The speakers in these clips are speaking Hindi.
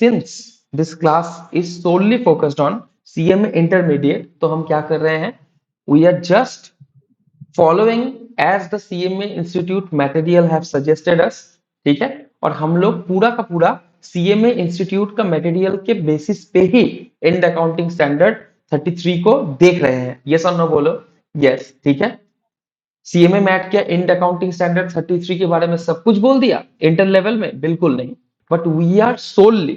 Since this class is solely focused on CMA intermediate, तो हम क्या कर रहे हैं, we are just following as the CMA institute material have suggested us, ठीक है, और हम लोग पूरा का पूरा सीएमए इंस्टीट्यूट का मटेरियल के बेसिस पे ही इंड अकाउंटिंग स्टैंडर्ड 33 को देख रहे हैं। यस और नो बोलो। यस, ठीक है। सीएमए मैट क्या इंड अकाउंटिंग स्टैंडर्ड 33 के बारे में सब कुछ बोल दिया इंटर लेवल में? बिल्कुल नहीं, but we are solely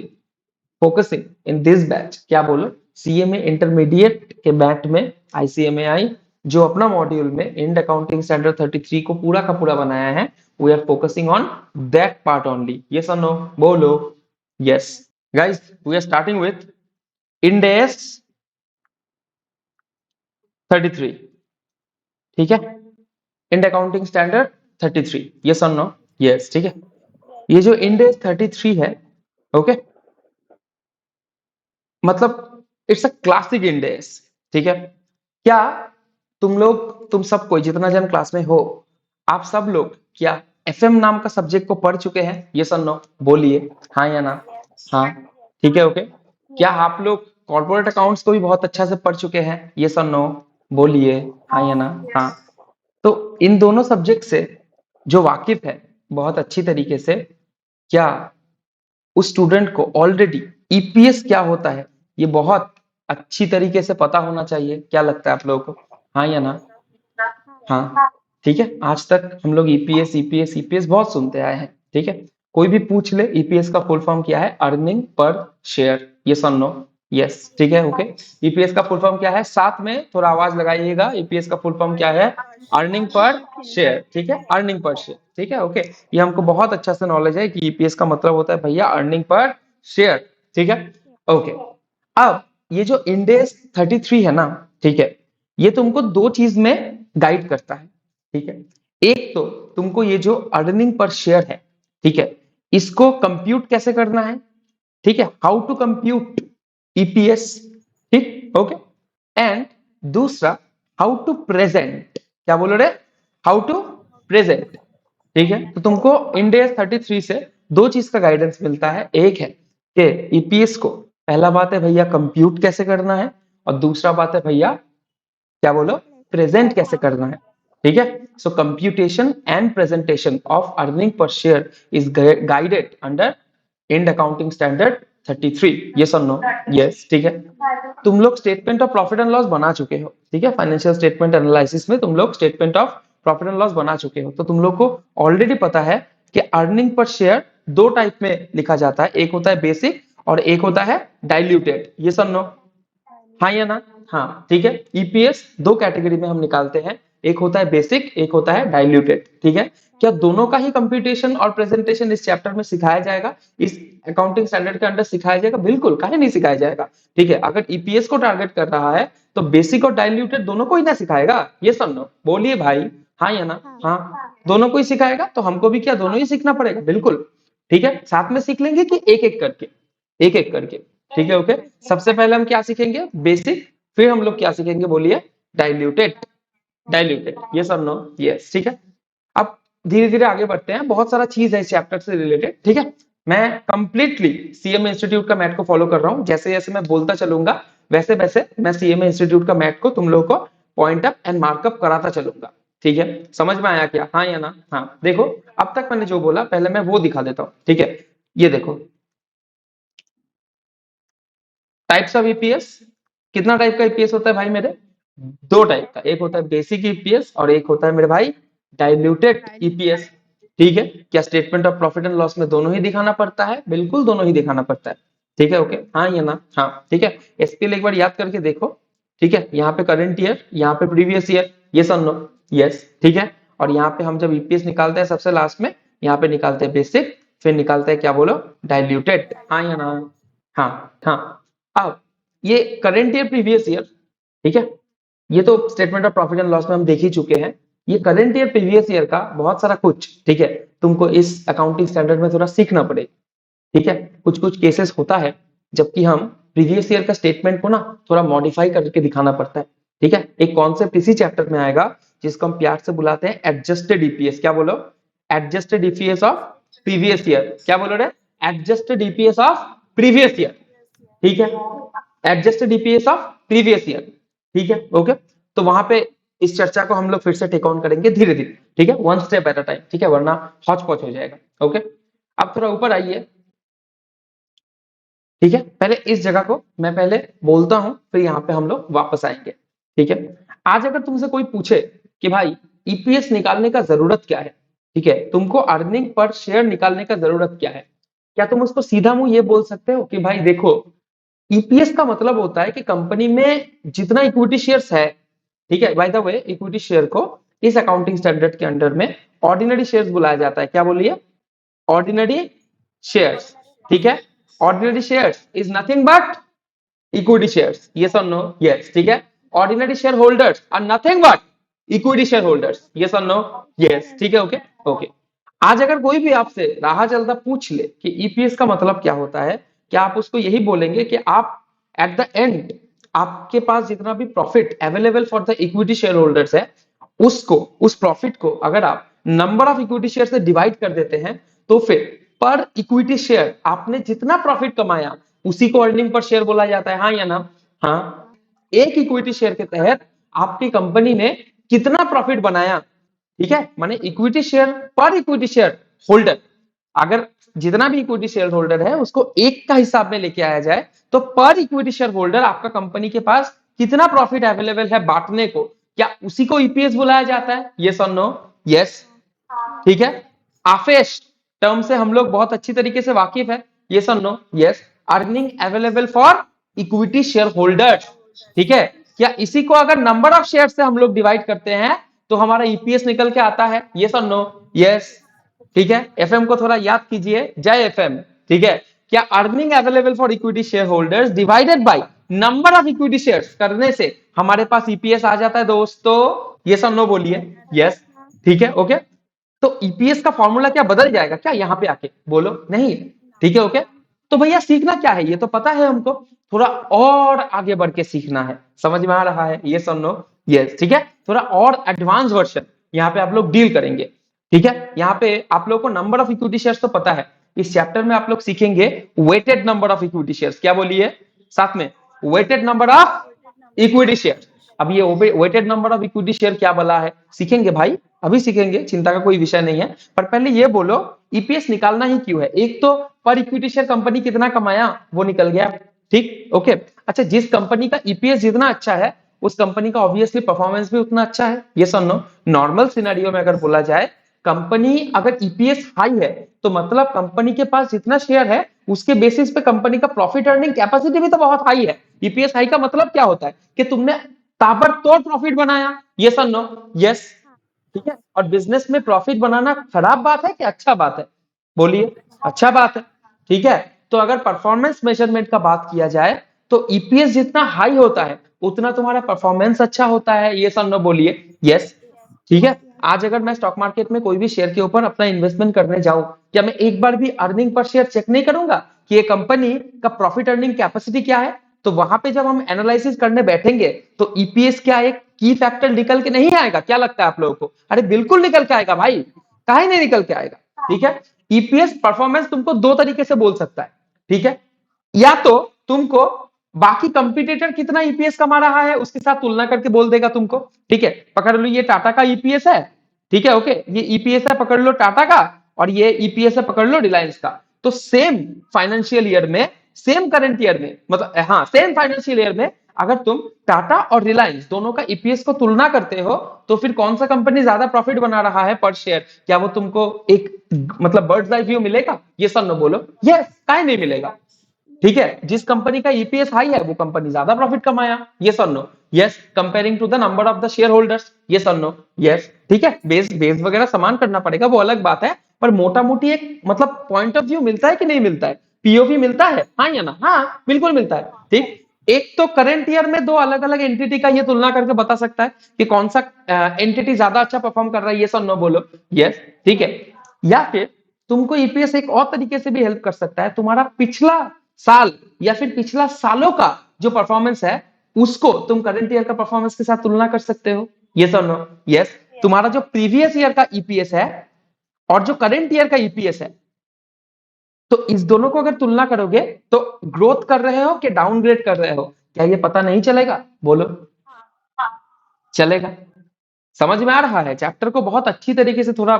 focusing in this batch, क्या बोलो, सीएमए इंटरमीडिएट के बैच में आईसीएमएआई जो अपना मॉड्यूल में इंड अकाउंटिंग स्टैंडर्ड 33 को पूरा का पूरा बनाया है, we are focusing on that part only. Yes और नो बोलो। Yes guys, we are starting with Ind AS 33, ठीक है, इंड अकाउंटिंग स्टैंडर्ड 33। यस और नो? यस, ठीक है। ये जो इंड एस 33 है, ओके, मतलब it's a classic end S, ठीक है। क्या तुम सब कोई जितना जन क्लास में हो, आप सब लोग क्या एफएम नाम का सब्जेक्ट को पढ़ चुके हैं? यस और नो बोलिए, हाँ या ना? हाँ, ठीक है, ओके। क्या आप लोग कॉर्पोरेट अकाउंट्स को भी बहुत अच्छा से पढ़ चुके हैं? यस और नो बोलिए, हाँ या ना? हाँ। तो इन दोनों सब्जेक्ट से जो वाकिफ है बहुत अच्छी तरीके से, क्या उस स्टूडेंट को ऑलरेडी ईपीएस क्या होता है ये बहुत अच्छी तरीके से पता होना चाहिए? क्या लगता है आप लोगों को, हाँ या ना? हाँ, ठीक है। आज तक हम लोग ईपीएस ईपीएस ईपीएस बहुत सुनते आए हैं, ठीक है। कोई भी पूछ ले ईपीएस का फुल फॉर्म क्या है, अर्निंग पर शेयर, यस और नो? यस, ठीक है, ओके। ईपीएस का फुल फॉर्म क्या है, साथ में थोड़ा आवाज लगाइएगा, ईपीएस का फुल फॉर्म क्या है? अर्निंग पर शेयर, ठीक है, अर्निंग पर शेयर, ठीक है, ओके। ये हमको बहुत अच्छा से नॉलेज है कि ईपीएस का मतलब होता है भैया अर्निंग पर शेयर, ठीक है, ओके। अब ये जो इंडेस 33 है ना, ठीक है, ये तुमको दो चीज में गाइड करता है, ठीक है। एक तो तुमको ये जो अर्निंग पर शेयर है, ठीक है, इसको कंप्यूट कैसे करना है, ठीक है, हाउ टू कंप्यूट ईपीएस, ठीक, ओके। एंड दूसरा, हाउ टू प्रेजेंट, क्या बोलो रे, हाउ टू प्रेजेंट, ठीक है। तो तुमको इंडेस 33 से दो चीज का गाइडेंस मिलता है। एक है कि ईपीएस को, पहला बात है भैया कंप्यूट कैसे करना है, और दूसरा बात है भैया क्या बोलो, प्रेजेंट कैसे करना है, ठीक है। So computation and presentation of earning per share is guided under Ind accounting standard 33। Yes और नो? यस, ठीक है। तुम लोग statement of profit and loss बना चुके हो, ठीक है, फाइनेंशियल स्टेटमेंट एनालिसिस में तुम लोग statement of profit and loss बना चुके हो, तो तुम लोग को ऑलरेडी पता है कि अर्निंग पर शेयर दो टाइप में लिखा जाता है, एक होता है बेसिक और एक होता है डाइल्यूटेड। यस और नो? हाँ या ना? हाँ, ठीक है। ईपीएस दो कैटेगरी में हम निकालते हैं, एक होता है बेसिक, एक होता है डाइल्यूटेड, ठीक है। क्या दोनों का ही कंप्यूटेशन और प्रेजेंटेशन इस चैप्टर में सिखाया जाएगा, इस अकाउंटिंग स्टैंडर्ड के अंडर सिखाया जाएगा? बिल्कुल, काहे नहीं सिखाया जाएगा, ठीक है। अगर ईपीएस को टारगेट कर रहा है तो बेसिक और डाइल्यूटेड दोनों को ही ना सिखाएगा? ये समझो, बोलिए भाई, हाँ या ना? हाँ, दोनों को ही सिखाएगा, तो हमको भी क्या दोनों ही सीखना पड़ेगा? बिल्कुल, ठीक है। साथ में सीख लेंगे कि एक एक करके, एक एक करके, ठीक है, ओके। सबसे पहले हम क्या सीखेंगे, बेसिक, फिर हम लोग क्या सीखेंगे, बोलिए, डाइल्यूटेड, डाइल्यूटेड, ये सब नो? यस, ठीक है। अब धीरे धीरे आगे बढ़ते हैं, बहुत सारा चीज है इस चैप्टर से रिलेटेड, ठीक है। मैं कंप्लीटली सीएमए इंस्टीट्यूट का मैथ को फॉलो कर रहा हूं, जैसे जैसे मैं बोलता चलूंगा वैसे वैसे मैं सीएमए इंस्टीट्यूट का मैथ को तुम लोगों को पॉइंट अप एंड मार्कअप कराता चलूंगा, ठीक है। समझ में आया क्या, हाँ या ना? हाँ, देखो अब तक मैंने जो बोला पहले मैं वो दिखा देता हूँ, ठीक है। ये देखो टाइप्स ऑफ ईपीएस, कितना टाइप का ईपीएस होता है भाई मेरे? दो टाइप का, एक होता है बेसिक ईपीएस और एक होता है मेरे भाई डाइल्यूटेड ईपीएस, ठीक है। क्या statement of profit and loss में दोनों ही दिखाना पड़ता है? बिल्कुल दोनों ही दिखाना पड़ता है, ठीक है, ओके, हाँ या ना? हाँ, ठीक है। एसपीएल एक बार याद करके देखो, ठीक है। यहाँ पे करंट ईयर, यहाँ पे प्रीवियस ईयर, यस और नो? यस, ठीक है। और यहाँ पे हम जब ईपीएस निकालते हैं सबसे लास्ट में, यहाँ पे निकालते हैं बेसिक, फिर निकालते हैं क्या बोलो, डाइल्यूटेड, हाँ या ना? हाँ, हाँ। अब ये करंट ईयर प्रीवियस ईयर, ठीक है, ये तो statement of profit and loss में हम देख ही चुके हैं। ये करंट ईयर प्रीवियस ईयर का बहुत सारा कुछ, ठीक है, तुमको इस अकाउंटिंग स्टैंडर्ड में थोड़ा सीखना पड़ेगा, ठीक है। कुछ कुछ केसेस होता है जबकि हम प्रीवियस ईयर का स्टेटमेंट को ना थोड़ा मॉडिफाई करके दिखाना पड़ता है, ठीक है। एक कॉन्सेप्ट इसी चैप्टर में आएगा जिसको हम प्यार से बुलाते हैं एडजस्टेड ईपीएस, क्या बोलो, adjusted EPS of previous year, क्या बोलो रे, adjusted EPS of previous year, ठीक है, adjusted EPS of previous year, ठीक है, ओके। तो वहां पे इस चर्चा को हम लोग फिर से टेक ऑन करेंगे धीरे धीरे, ठीक है, one step at a time, ठीक है, वरना हौच पौच हो जाएगा, ओके। अब थोड़ा ऊपर आइए, ठीक है, पहले इस जगह को मैं पहले बोलता हूं, फिर यहाँ पे हम लोग वापस आएंगे, ठीक है। आज अगर तुमसे कोई पूछे कि भाई ईपीएस निकालने का जरूरत क्या है, ठीक है, तुमको अर्निंग पर शेयर निकालने का जरूरत क्या है, क्या तुम उसको सीधा मुंह ये बोल सकते हो कि भाई देखो, ईपीएस का मतलब होता है कि कंपनी में जितना इक्विटी शेयर्स है, ठीक है, by the way equity share को इस अकाउंटिंग स्टैंडर्ड के अंडर में ऑर्डिनरी शेयर्स बुलाया जाता है, क्या बोलिए, ऑर्डिनरी शेयर्स, ठीक है। Ordinary shares is nothing but equity shares, yes और नो, यस, ठीक है। Ordinary share holders are nothing but equity share holders, yes और नो, यस, ठीक है, ओके, ओके। आज अगर कोई भी आपसे राह चलता पूछ ले कि ईपीएस का मतलब क्या होता है, क्या आप उसको यही बोलेंगे कि आप एट द एंड आपके पास जितना भी profit available for the equity share holders है, उसको, उस प्रॉफिट को अगर आप नंबर ऑफ इक्विटी शेयर से डिवाइड कर देते हैं, तो फिर पर इक्विटी शेयर आपने जितना प्रॉफिट कमाया उसी को अर्निंग पर शेयर बोला जाता है, हाँ या ना, हाँ। एक इक्विटी शेयर के तहत आपकी कंपनी ने कितना प्रॉफिट बनाया, ठीक है, माने इक्विटी शेयर पर इक्विटी शेयर होल्डर, अगर जितना भी इक्विटी शेयर होल्डर है उसको एक का हिसाब में लेके आया जाए, तो पर इक्विटी शेयर होल्डर आपका कंपनी के पास कितना प्रॉफिट अवेलेबल है बांटने को, क्या उसी को ईपीएस बुलाया जाता है, यस और नो, यस, ठीक है। आफेश टर्म से हम लोग बहुत अच्छी तरीके से वाकिफ है, यस और no, yes. Earning available for equity share holders, ठीक है, क्या इसी को अगर नंबर ऑफ शेयर से हम लोग डिवाइड करते हैं तो हमारा ईपीएस निकल के आता है, यस और नो, यस, ठीक है। एफएम को थोड़ा याद कीजिए, जय एफएम, ठीक है। क्या earning available for equity share holders divided by number of equity shares करने से हमारे पास ईपीएस आ जाता है दोस्तों, यस और नो बोलिए, यस, ठीक है, ओके। तो ईपीएस का फॉर्मूला क्या बदल जाएगा क्या यहाँ पे आके, बोलो नहीं, ठीक है, ओके। तो भैया सीखना क्या है, ये तो पता है हमको, थोड़ा और आगे बढ़ के सीखना है, समझ में आ रहा है, यस और नो, यस, ठीक है। थोड़ा और एडवांस वर्जन यहाँ पे आप लोग डील करेंगे, ठीक है। यहाँ पे आप लोग को नंबर ऑफ इक्विटी शेयर्स तो पता है, इस चैप्टर में आप लोग सीखेंगे weighted number of equity shares, क्या बोलिए साथ में, weighted number of equity share. अब ये weighted number of equity share क्या बोला है, सीखेंगे भाई, अभी सीखेंगे, चिंता का कोई विषय नहीं है। पर पहले ये बोलो ईपीएस निकालना ही क्यों है, एक तो पर इक्विटी शेयर कंपनी कितना कमाया वो निकल गया, ठीक, ओके। अच्छा, जिस कंपनी का ईपीएस जितना अच्छा है उस कंपनी का ऑब्वियसली परफॉर्मेंस भी उतना अच्छा है, यस और नो। नॉर्मल सिनेरियो में अगर बोला जाए, कंपनी अगर ईपीएस हाई है तो मतलब कंपनी के पास जितना शेयर है उसके बेसिस पे कंपनी का प्रॉफिट अर्निंग कैपेसिटी भी तो बहुत हाई है। ईपीएस हाई का मतलब क्या होता है कि तुमने ताबड़तोड़ प्रॉफिट बनाया, यस और नो, यस, ठीक है। और बिजनेस में प्रॉफिट बनाना खराब बात है कि अच्छा बात है, बोलिए, अच्छा बात है, ठीक है। तो अगर परफॉर्मेंस मेजरमेंट का बात किया जाए तो ईपीएस जितना हाई होता है उतना तुम्हारा परफॉर्मेंस अच्छा होता है, यस और नो बोलिए, यस, ठीक है। आज अगर मैं स्टॉक मार्केट में कोई भी शेयर के ऊपर अपना इन्वेस्टमेंट करने जाऊं, क्या मैं एक बार भी अर्निंग पर शेयर चेक नहीं करूंगा कि ये कंपनी का प्रॉफिट अर्निंग कैपेसिटी क्या है, तो वहां पे जब हम एनालिसिस करने बैठेंगे तो ईपीएस क्या एक की फैक्टर निकल के नहीं आएगा, क्या लगता है आप लोगों को, अरे बिल्कुल निकल के आएगा भाई, काहे नहीं निकल के आएगा, ठीक है। ईपीएस परफॉर्मेंस तुमको दो तरीके से बोल सकता है, ठीक है, या तो तुमको बाकी कंपटीटर कितना ईपीएस कमा रहा है उसके साथ तुलना करके बोल देगा तुमको, ठीक है। पकड़ लो ये टाटा का ईपीएस है, ठीक है, ओके, ये ईपीएस है पकड़ लो टाटा का, और ये ईपीएस है पकड़ लो रिलायंस का। तो सेम फाइनेंशियल ईयर में, सेम करंट ईयर में, मतलब हाँ सेम फाइनेंशियल ईयर में अगर तुम टाटा और रिलायंस दोनों का ईपीएस को तुलना करते हो तो फिर कौन सा कंपनी ज्यादा प्रॉफिट बना रहा है पर शेयर, क्या वो तुमको एक मतलब बर्ड्स आई व्यू मिलेगा, ये सब न बोलो, यस, काहे नहीं मिलेगा, ठीक है। जिस कंपनी का ईपीएस हाई है वो कंपनी ज्यादा प्रॉफिट कमाया, यस और no, yes, comparing to the number of the share holders, yes और नो, यस, ठीक है। बेस बेस वगैरह समान करना पड़ेगा वो अलग बात है, पर मोटा मोटी एक मतलब पॉइंट ऑफ व्यू मिलता है कि नहीं मिलता है, पीओवी मिलता है, हाँ या ना, हाँ बिल्कुल मिलता है, ठीक। एक तो करंट ईयर में दो अलग अलग एंटिटी का ये तुलना करके बता सकता है कि कौन सा एंटिटी ज्यादा अच्छा परफॉर्म कर रहा है, यस और नो बोलो, यस, ठीक है। या फिर तुमको ईपीएस एक और तरीके से भी हेल्प कर सकता है, तुम्हारा पिछला साल या फिर पिछला सालों का जो परफॉर्मेंस है उसको तुम करंट ईयर का परफॉर्मेंस के साथ तुलना कर सकते हो, यस और नो, यस। तुम्हारा जो प्रीवियस ईयर का ईपीएस है और जो करंट ईयर का ईपीएस है तो इस दोनों को अगर तुलना करोगे तो ग्रोथ कर रहे हो कि डाउनग्रेड कर रहे हो, क्या ये पता नहीं चलेगा? बोलो। चलेगा। समझ में आ रहा है? चैप्टर को बहुत अच्छी तरीके से थोड़ा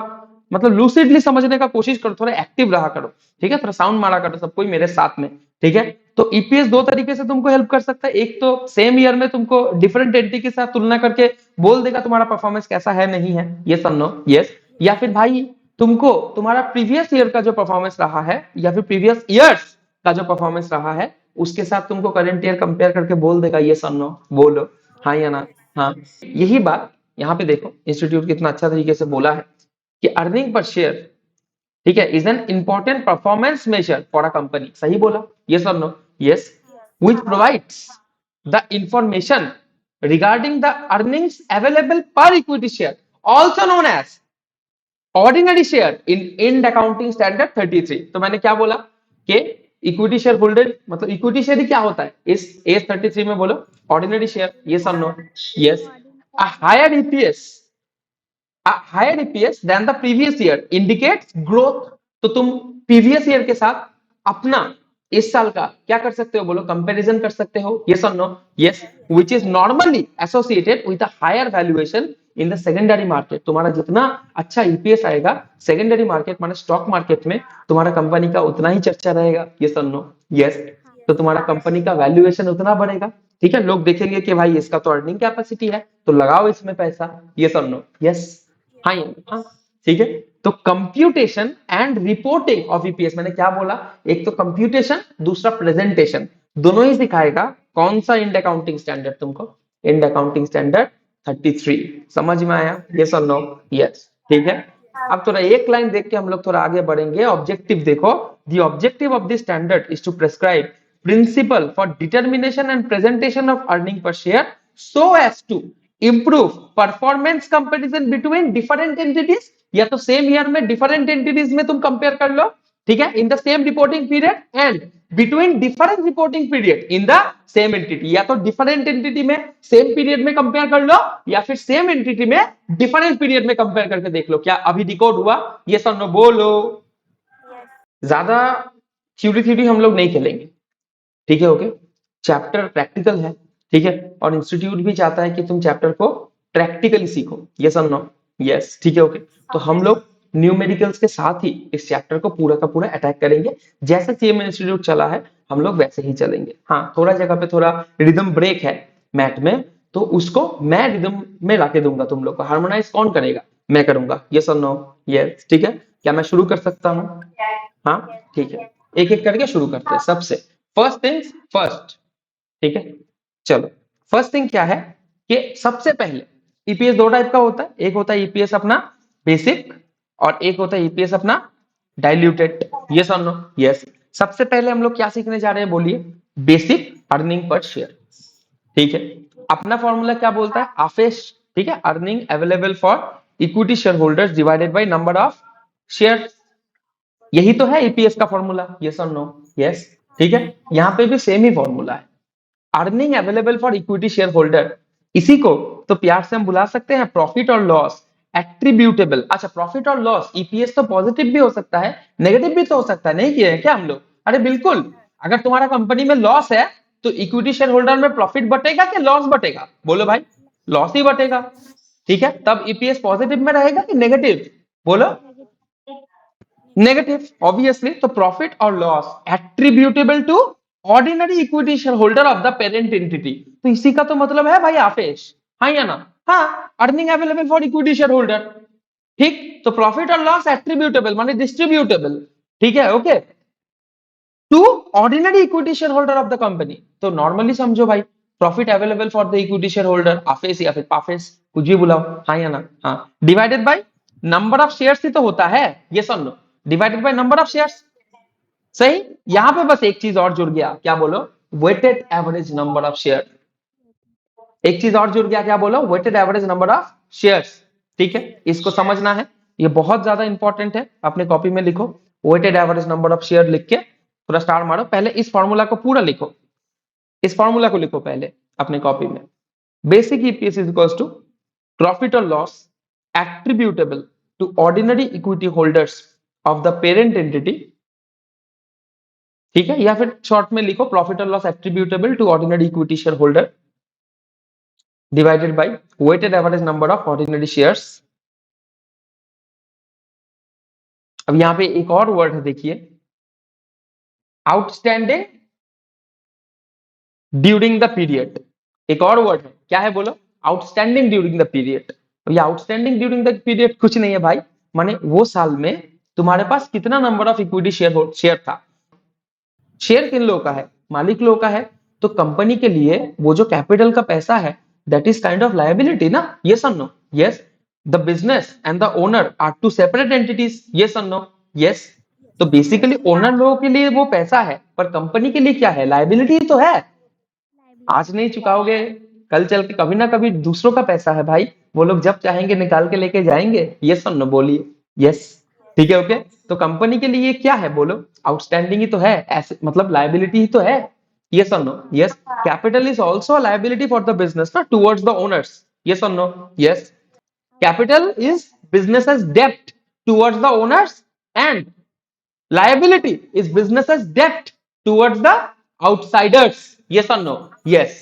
मतलब लूसिडली समझने का कोशिश करो, थोड़ा एक्टिव रहा करो, ठीक है? थोड़ा साउंड मारा करो सब कोई मेरे साथ में, ठीक है? तो ईपीएस दो तरीके से तुमको हेल्प कर सकता है। एक तो सेम ईयर में तुमको डिफरेंट एंटिटी के साथ तुलना करके बोल देगा तुम्हारा परफॉर्मेंस कैसा है नहीं है, ये सन नो यस। या फिर भाई तुमको तुम्हारा प्रीवियस ईयर का जो परफॉर्मेंस रहा है या फिर प्रीवियस ईयर्स का जो परफॉर्मेंस रहा है उसके साथ तुमको करंट ईयर कंपेयर करके बोल देगा ये सन नो। बोलो हाँ या ना? हाँ। यही बात यहाँ पे देखो इंस्टीट्यूट कितना अच्छा तरीके से बोला है कि अर्निंग पर शेयर, ठीक है, is an important performance measure for a company. सही बोला? यस और no? Yes. Which provides the information regarding the earnings available per equity share also known as ordinary share in Ind accounting standard 33। तो मैंने क्या बोला कि इक्विटी शेयर होल्डर मतलब इक्विटी शेयर ही क्या होता है इस एज 33 में? बोलो ऑर्डिनरी शेयर। यस और no? Yes. A higher EPS higher EPS then the previous year indicates growth. तो तुम प्रीवियस ईयर के साथ अपना इस साल का क्या कर सकते हो? बोलो कंपैरिजन कर सकते हो। यस और no? Yes. Which is normally associated with a higher valuation in the secondary market. तुम्हारा जितना अच्छा ईपीएस आएगा सेकेंडरी मार्केट माने स्टॉक मार्केट में तुम्हारा कंपनी का उतना ही चर्चा रहेगा। यस और नो? यस। तो तुम्हारा कंपनी का वैल्यूएशन उतना बढ़ेगा, ठीक है? लोग देखेंगे कि भाई इसका तो अर्निंग कैपेसिटी है तो लगाओ इसमें पैसा। यस और नो? यस। हाँ या हाँ? ठीक है। तो computation and reporting of EPS मैंने क्या बोला? एक तो कंप्यूटेशन दूसरा प्रेजेंटेशन, दोनों ही सिखाएगा। कौन सा इंड अकाउंटिंग स्टैंडर्ड? तुमको इंड अकाउंटिंग स्टैंडर्ड 33। समझ में आया? यस और नो? यस। ठीक है। अब थोड़ा एक लाइन देख के हम लोग थोड़ा आगे बढ़ेंगे। ऑब्जेक्टिव देखो, the objective of this standard is to prescribe principle for determination and presentation of earning per share so as to improve performance comparison between different entities. या तो सेम ईयर में डिफरेंट एंटिटीज में तुम कंपेयर कर लो, ठीक है, in the same reporting period and between different reporting period in the same entity. या तो डिफरेंट एंटिटी में सेम पीरियड में कंपेयर कर लो या फिर सेम एंटिटी में डिफरेंट पीरियड में कंपेयर करके देख लो। क्या अभी डिकोड हुआ? ये सब नो? बोलो। ज्यादा थ्योरी थ्योरी हम लोग नहीं खेलेंगे, ठीक है? ओके। चैप्टर प्रैक्टिकल है, ठीक है, और इंस्टीट्यूट भी चाहता है कि तुम चैप्टर को प्रैक्टिकली सीखो। यस और नो? यस। ठीक है। ओके। तो हम लोग न्यूमेरिकल्स के साथ ही इस चैप्टर को पूरा का पूरा अटैक करेंगे। जैसे सीएमए इंस्टीट्यूट चला है हम लोग वैसे ही चलेंगे। हाँ, थोड़ा जगह पे थोड़ा रिदम ब्रेक है मैथ में, तो उसको मैं रिदम में लाके दूंगा। तुम लोग को हार्मोनाइज कौन करेगा? मैं करूंगा। यस और नो? यस। ठीक है। क्या मैं शुरू कर सकता हूँ? हाँ, ठीक है। एक एक करके शुरू करते हैं सबसे। फर्स्ट थिंग्स फर्स्ट, ठीक है? चलो, फर्स्ट थिंग क्या है कि सबसे पहले ईपीएस दो टाइप का होता है। एक होता है ईपीएस अपना बेसिक और एक होता है ईपीएस अपना डाइल्यूटेड। यस और नो? यस। सबसे पहले हम लोग क्या सीखने जा रहे हैं? बोलिए। बेसिक अर्निंग पर शेयर, ठीक है। अपना फॉर्मूला क्या बोलता है? आफेश, ठीक है, earning available for equity share holders divided by number of share. यही तो है ईपीएस का फॉर्मूला। यस और नो? यस। ठीक है। यहाँ पे भी सेम ही फॉर्मूला है, earning available for equity share holder. इसी को तो प्यार से हम बुला सकते हैं प्रॉफिट और लॉस एट्रीब्यूटेबल। अच्छा, प्रॉफिट और लॉस ईपीएस तो पॉजिटिव भी हो सकता है नेगेटिव भी तो हो सकता है। नहीं किए हैं क्या हम लोग? अरे बिल्कुल। अगर तुम्हारा कंपनी में लॉस है तो इक्विटी शेयर होल्डर में प्रॉफिट बटेगा कि लॉस बटेगा? बोलो भाई। लॉस ही बटेगा, ठीक है। तब ईपीएस पॉजिटिव में रहेगा कि नेगेटिव? बोलो। Negative obviously. तो प्रॉफिट और loss attributable to ordinary equity share holder of the parent entity. तो इसी का तो मतलब है भाई आपेश। हाँ या ना? हाँ, earning available for equity share holder, ठीक। तो प्रॉफिट और लॉस एट्रीब्यूटेबल माने डिस्ट्रीब्यूटेबल, ठीक है। Okay. To ordinary equity share holder of the company. तो नॉर्मली समझो भाई, profit available for the equity share holder आफेस या फिर पाफेस, कुछ भी बुलाओ। हाँ या ना? हाँ। Divided by number of shares ही तो होता है। ये सुन लो, divided by number of shares. सही। यहां पे बस एक चीज और जुड़ गया, क्या बोलो? Weighted average number of share. एक चीज और जुड़ गया, क्या बोलो? Weighted average number of shares, ठीक है। इसको समझना है, ये बहुत ज्यादा इंपॉर्टेंट है। अपने कॉपी में लिखो, weighted average number of share लिख के पूरा स्टार मारो। पहले इस फॉर्मूला को पूरा लिखो, इस फॉर्मूला को लिखो पहले अपने कॉपी में। Basic EPS is equals to profit और loss attributable to ordinary equity holders of the parent entity ठीक है, या फिर शॉर्ट में लिखो प्रॉफिट और loss attributable to ordinary equity share holder divided by weighted average number of ordinary shares. अब यहाँ पे एक और वर्ड है, देखिए, आउटस्टैंडिंग ड्यूरिंग द पीरियड। एक और वर्ड है, क्या है बोलो? Outstanding during the period. ये आउटस्टैंडिंग ड्यूरिंग द पीरियड कुछ नहीं है भाई, माने वो साल में तुम्हारे पास कितना नंबर ऑफ इक्विटी शेयर था। शेयर किन लोगों का है? मालिक लोगों का है। तो कंपनी के लिए वो जो कैपिटल का पैसा है, that is kind of liability ना? यस और no? Yes. The business and the owner are two separate entities. Yes और नो? यस। तो बेसिकली ओनर लोगों के लिए वो पैसा है, पर कंपनी के लिए क्या है? लायबिलिटी तो है। आज नहीं चुकाओगे, कल चल के कभी ना कभी दूसरों का पैसा है भाई, वो लोग जब चाहेंगे निकाल के लेके जाएंगे। यस और नो बोलिए? यस। ठीक है, ओके। तो कंपनी के लिए क्या है बोलो? आउटस्टैंडिंग ही तो है, ऐसे मतलब लायबिलिटी ही तो है। यस और no? Yes. Capital is also a liability for the business ना, टुवर्ड्स द ओनर्स। यस और no? Yes. Capital is business डेप्ट towards the owners and liability is business's debt towards the outsiders. Yes or no? Yes.